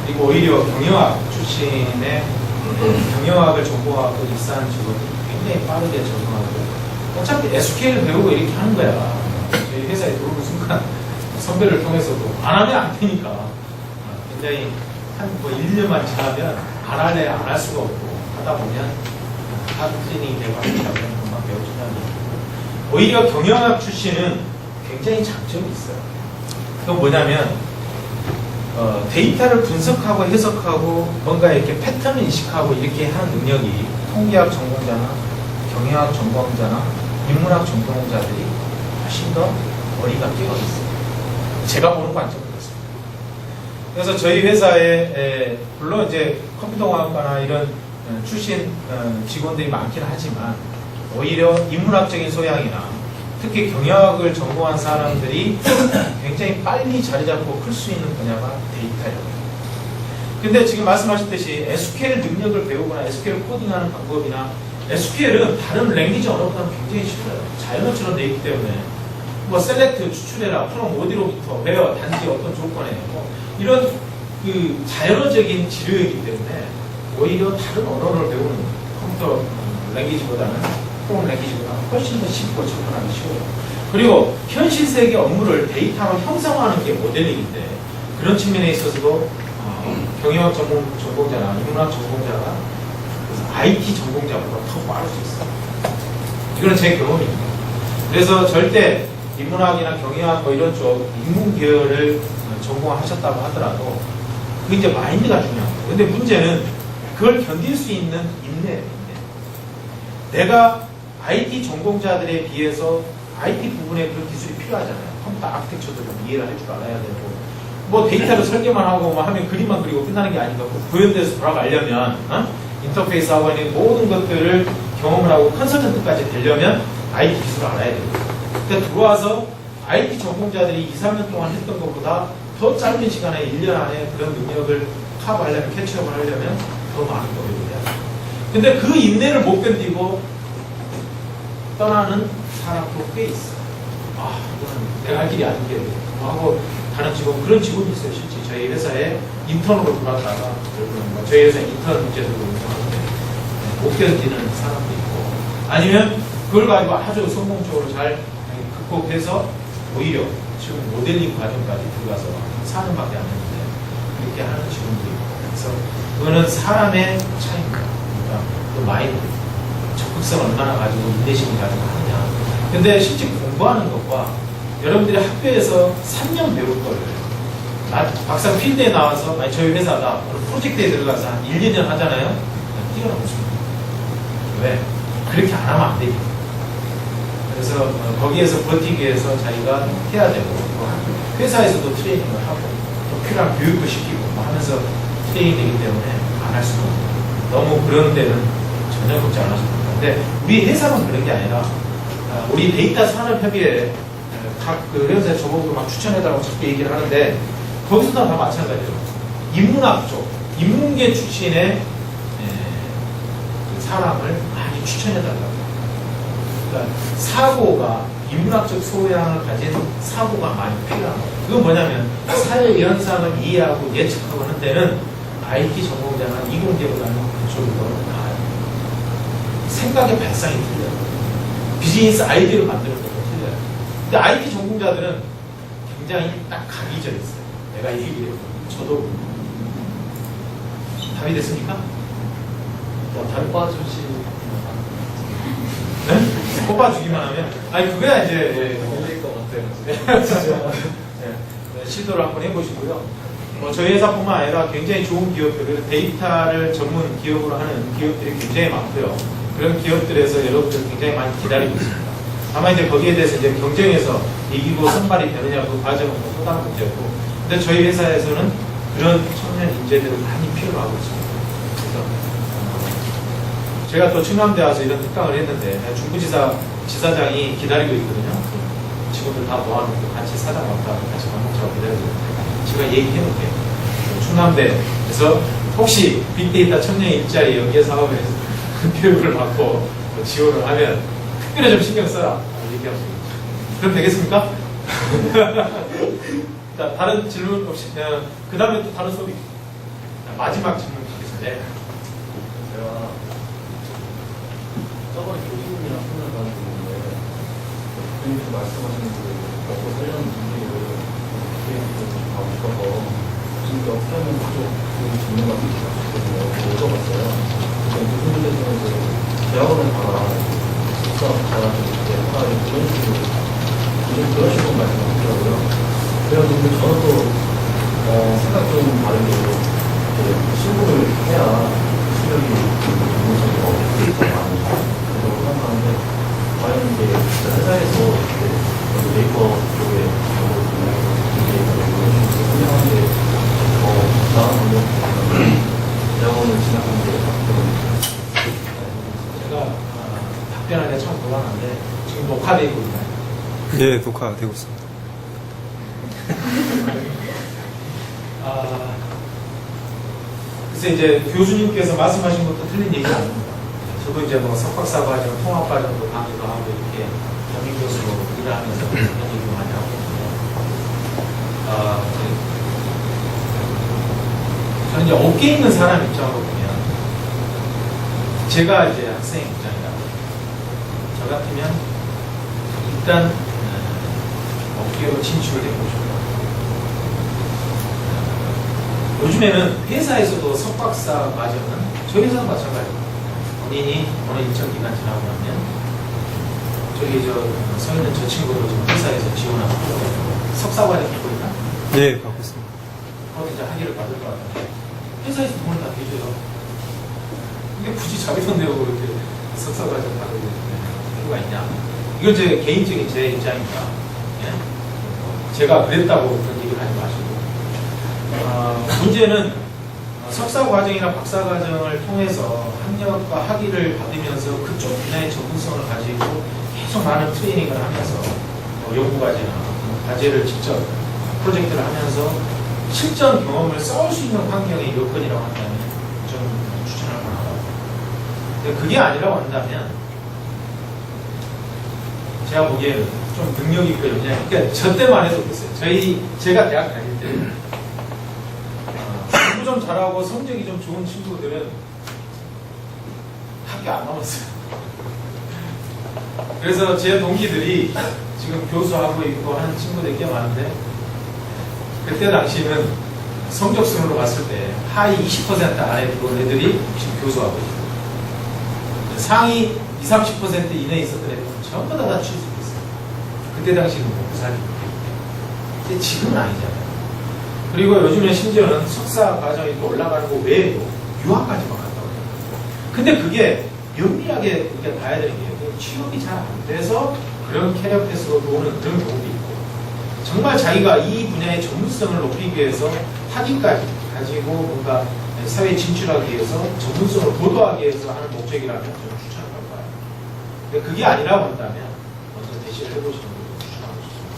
그리고 오히려 경영학 출신의 경영학을 전공하고 입사하는 직원이 굉장히 빠르게 적응하고 어차피 SQL 배우고 이렇게 하는 거야. 저희 회사에 들어오는 순간 선배를 통해서도 안 하면 안 되니까 굉장히 한 뭐 1년만 지나면 안 할래 안 할 수가 없고 하다 보면 하드 트레이닝이 되고 하면 금방 배워진다는 얘기고 오히려 경영학 출신은 굉장히 장점이 있어요. 그건 뭐냐면 데이터를 분석하고 해석하고 뭔가 이렇게 패턴을 인식하고 이렇게 하는 능력이 통계학 전공자나 경영학 전공자나 인문학 전공자들이 훨씬 더 머리가 끼어 있어요. 제가 보는 관점은 그렇습니다. 그래서 저희 회사에 물론 이제 컴퓨터공학과나 이런 출신 직원들이 많긴 하지만 오히려 인문학적인 소양이나 특히 경영학을 전공한 사람들이 굉장히 빨리 자리 잡고 클 수 있는 분야가 데이터예요. 근데 지금 말씀하셨듯이 SQL 능력을 배우거나 SQL 코딩하는 방법이나 SQL은 다른 랭귀지 언어보다는 굉장히 쉬워요. 자연어처럼 되어 있기 때문에 뭐 셀렉트, 추출해라, 프롬 어디로부터, where, 단지 어떤 조건에 뭐 이런 그 자연어적인 지류이기 때문에 오히려 다른 언어를 배우는 컴퓨터 랭귀지보다는 프롬 랭귀지보다 훨씬 더 쉽고 접근하기 쉬워요. 그리고 현실 세계 업무를 데이터로 형상화하는 게 모델링인데 그런 측면에 있어서도 경영학 전공자나 인문학 전공자가 IT 전공자보다 더 빠를 수 있어요. 이거는 제 경험입니다. 그래서 절대 인문학이나 경영학 뭐 이런 쪽 인문 계열을 전공하셨다고 하더라도 그 이제 마인드가 중요합니다. 근데 문제는 그걸 견딜 수 있는 인내예요. 내가 IT 전공자들에 비해서 IT 부분에 그런 기술이 필요하잖아요. 컴퓨터 아키텍처도 좀 이해를 할 줄 알아야 되고 뭐 데이터를 설계만 하고 뭐 하면 그림만 그리고 끝나는 게 아니고 구현돼서 돌아가려면 인터페이스하고 있는 모든 것들을 경험을 하고 컨설턴트까지 되려면 IT 기술을 알아야 되고 그러니까 들어와서 IT 전공자들이 2, 3년 동안 했던 것보다 더 짧은 시간에 1년 안에 그런 능력을 커버하려면 캐치업을 하려면 더 많은 노력을 해야 돼요. 근데 그 인내를 못 견디고 떠나는 사람도 꽤 있어요. 이거는 내가 할 길이 아닌 게 하고 다른 직원, 그런 직원이 있어요. 실제 저희 회사에 인턴으로 들어왔다가 뭐 저희 회사에 인턴 제도로 운영하는데 못 견디는 사람도 있고 아니면 그걸 가지고 아주 성공적으로 잘 극복해서 오히려 지금 모델링 과정까지 들어가서 4년밖에 안 했는데 그렇게 하는 직원도 있고 그래서 그거는 사람의 차이입니다. 그러니까 그 마인드 적극성 얼마나 가지고 인내심을 가지고 하느냐. 근데 실제 공부하는 것과 여러분들이 학교에서 3년 배울 거를 박사 필드에 나와서 저희 회사가 프로젝트에 들어가서 한 1, 2년 하잖아요. 뛰어넘습니다. 왜? 그렇게 안 하면 안 되니까. 그래서 거기에서 버티기 위해서 자기가 해야 되고 회사에서도 트레이닝을 하고 또 필요한 교육도 시키고 하면서 트레이닝 되기 때문에 안 할 수가 없고 너무 그런 데는 전혀 걱정 안 하셔도 됩니다. 근데 우리 회사만 그런 게 아니라 우리 데이터 산업협의회 각 그 회사에 저보고 막 추천해달라고 자꾸 얘기를 하는데 거기서도 다 마찬가지예요. 인문학 쪽, 인문계 출신의 그 사람을 많이 추천해달라고. 그러니까 사고가 인문학적 소양을 가진 사고가 많이 필요한 거예요. 그건 뭐냐면 사회 현상을 이해하고 예측하고 하는 데는 IT 전공자나 이공계보다는 그쪽이 더 나아요. 생각의 발상이 틀려요. 비즈니스 아이디어를 만드는 것도 틀려요. 근데 IT 전공자들은 굉장히 딱 각이 져 있어요. 내가 이 얘기를 해도 저도 답이 됐습니까? 다른 빠주시 네? 뽑아주기만 하면 그거야 이제 걸릴 것 같아요. 시도를 한번 해보시고요. 저희 회사뿐만 아니라 굉장히 좋은 기업들, 데이터를 전문 기업으로 하는 기업들이 굉장히 많고요. 그런 기업들에서 여러분들 굉장히 많이 기다리고 있습니다. 다만 이제 거기에 대해서 이제 경쟁에서 이기고 선발이 되느냐 그 과정은 또 다른 문제고, 근데 저희 회사에서는 그런 청년 인재들을 많이 필요로 하고 있습니다. 그래서 제가 또 충남대 와서 이런 특강을 했는데 지사장이 기다리고 있거든요. 직원들 다 모아놓고 같이 사장 왔다 같이 밥 먹자고 기다리고 있는데 제가 얘기해놓을게요. 충남대에서 혹시 빅데이터 청년 일자리 연계 사업에 교육을 받고 지원을 하면 특별히 좀 신경 써라 얘기하고 있습니다. 그럼 되겠습니까? 자, 다른 질문 없이 그 다음에 또 다른 수업이 마지막 질문 드리겠습니다. 제가 저번에 교수님이랑 수업을 받았는데 교수님께서 말씀하시는 그 먹고 살려는 문제를 어떻게 가고 싶어서 교수님께 어떻게 하면 부족 그 질문을 드리거든요. 여쭤봤어요. 교수님께서는 그 대학원을 가라 숙사 가라 이렇게 하라 그런 식으로 말씀하시더라고요. 그래가지고 저는 또 생각 좀 다르게 신고를 해야 실력이 좋은 거 그래서 생각하는데 과연 이제 회사에서 메이커 쪽에 설명하는 게 나은 방법이 대학원을 진학하는 게 제가 답변하기가 참 곤란한데 지금 녹화되고 있나요? 예, 녹화되고 있습니다. 그래서 이제 교수님께서 말씀하신 것도 틀린 얘기가 아닙니다. 저도 이제 뭐 석박사 과정, 통합 과정도 강의도 하고 이렇게 겸임 교수로 일하면서 그런 얘기도 많이 하고 있는데, 저는 이제 업계에 있는 사람 입장으로 보면 제가 이제 학생 입장이라고 저 같으면 일단 업계로 진출을 해보고 싶어요. 요즘에는 회사에서도 석박사 과정은 저희 회사도 마찬가지입니다. 본인이 어느 일정 기간 지나고 나면 저기 서 있는 저 친구도 지금 회사에서 지원하고 석사 과정 받고 있나? 네, 받고 있습니다. 그럼 이제 학위를 받을 것 같은데 회사에서 돈을 다 대줘요. 근데 굳이 자기 돈 내고 그렇게 석사 과정 받을 필요가 있냐? 이건 제 개인적인 제 입장입니다. 예? 제가 그랬다고 그런 얘기를 하지 마시고. 문제는 석사 과정이나 박사 과정을 통해서 학력과 학위를 받으면서 그쪽 분야의 전문성을 가지고 계속 많은 트레이닝을 하면서 연구 과제나 과제를 직접 프로젝트를 하면서 실전 경험을 쌓을 수 있는 환경의 여건이라고 한다면 저는 추천할 만하다고. 근데 그게 아니라고 한다면 제가 보기에는 좀 능력이 필요하냐. 그러니까 저 때만 해도 그랬어요. 제가 대학 다닐 때 공부 좀 잘하고 성적이 좀 좋은 친구들은 학교 안 나왔어요. 그래서 제 동기들이 지금 교수하고 있고 하는 친구들이 꽤 많은데 그때 당시는 성적순으로 봤을 때 하위 20% 안에 들어온 애들이 지금 교수하고 있어요. 상위 20, 30% 이내에 있었던 애들은 전부 다 취직했어요. 그때 당시는 부산이. 근데 지금은 아니잖아요. 그리고 요즘에 심지어는 석사 과정이 또 올라가는 거 외에도 유학까지 막 갔다고 해요. 근데 그게 면밀하게 이렇게 봐야 되는 게 취업이 잘 안 돼서 그런 캐리어 패스로 오는 그런 경우도 있고 정말 자기가 이 분야의 전문성을 높이기 위해서 학위까지 가지고 뭔가 사회에 진출하기 위해서 전문성을 보도하기 위해서 하는 목적이라면 저는 추천할 거예요. 근데 그게 아니라고 한다면 먼저 대시를 해보시는 걸 추천하고 싶습니다.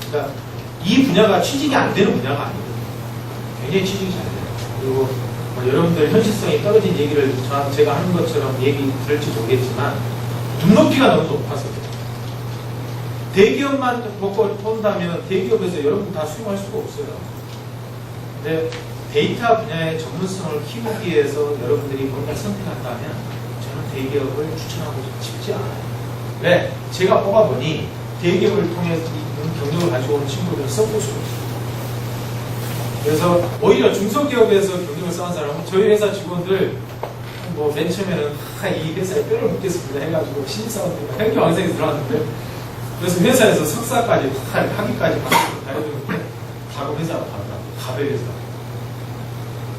그러니까 이 분야가 취직이 안 되는 분야가 아니거든요. 굉장히 취직이 잘 돼요. 그리고 여러분들 현실성이 떨어진 얘기를 제가 하는 것처럼 얘기 들을지 모르겠지만 눈높이가 너무 높아서 대기업만 먹고 본다면 대기업에서 여러분 다 수용할 수가 없어요. 근데 데이터 분야의 전문성을 키우기 위해서 여러분들이 뭔가 선택한다면 저는 대기업을 추천하고 싶지 않아요. 왜? 제가 뽑아보니 대기업을 통해서 경력을 가지고 온 친구들은 써보고 싶어요. 그래서 오히려 중소기업에서 경력을 쌓은 사람은 저희 회사 직원들 맨 처음에는 이 회사에 뼈를 묻겠습니다 해가지고 신입사원들과 헬기왕생에 들어왔는데 그래서 회사에서 석사까지 학위까지 가려주는데 바로 회사가 다르다. 갑의 회사.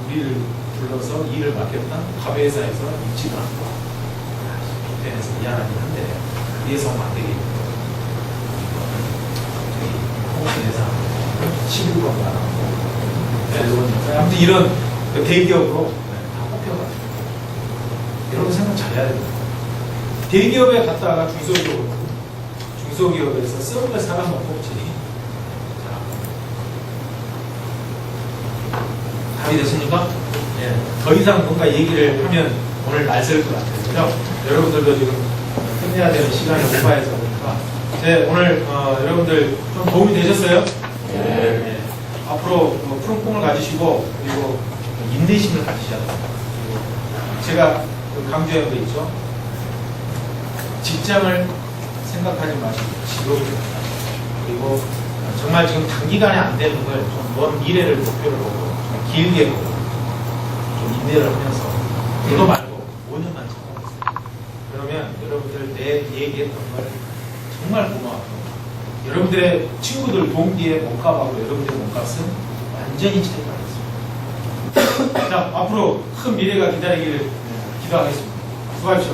우리를 불러서 일을 맡겼다. 갑의 회사에서 입지도 않고 그때에서 미안하긴 한데 위에서 하면 안 되겠고 홍콩 회사 11번 가라고 아무튼 이런 대기업으로 다 뽑혀가지고 여러분 생각 잘해야 됩니다. 대기업에 갔다가 중소기업에서 썩을 사람만 뽑지. 자, 답이 됐습니까? 예. 더 이상 뭔가 얘기를 하면 오늘 날설 것 같아요. 그죠? 여러분들도 지금 끝내야 되는 시간이 오바해서 그러니까. 오늘, 여러분들 좀 도움이 되셨어요? 네. 앞으로 푸른 꿈을 가지시고, 그리고 인내심을 가지셔야 됩니다. 그리고 제가 강조한 거 있죠? 직장을 생각하지 마시고 직업을 생각하시고 그리고 정말 지금 단기간에 안 되는 걸 좀 먼 미래를 목표로 보고 좀 길게 보고 좀 인내를 하면서 그거 말고 5년만 참아보세요. 그러면 여러분들 내 얘기했던 걸 정말 고마워요. 여러분들의 친구들 동기의 몸값하고 여러분들의 몸값은 완전히 차이가 나겠습니다. 자, 앞으로 큰 미래가 기다리기를 기도하겠습니다. 수고하십시오.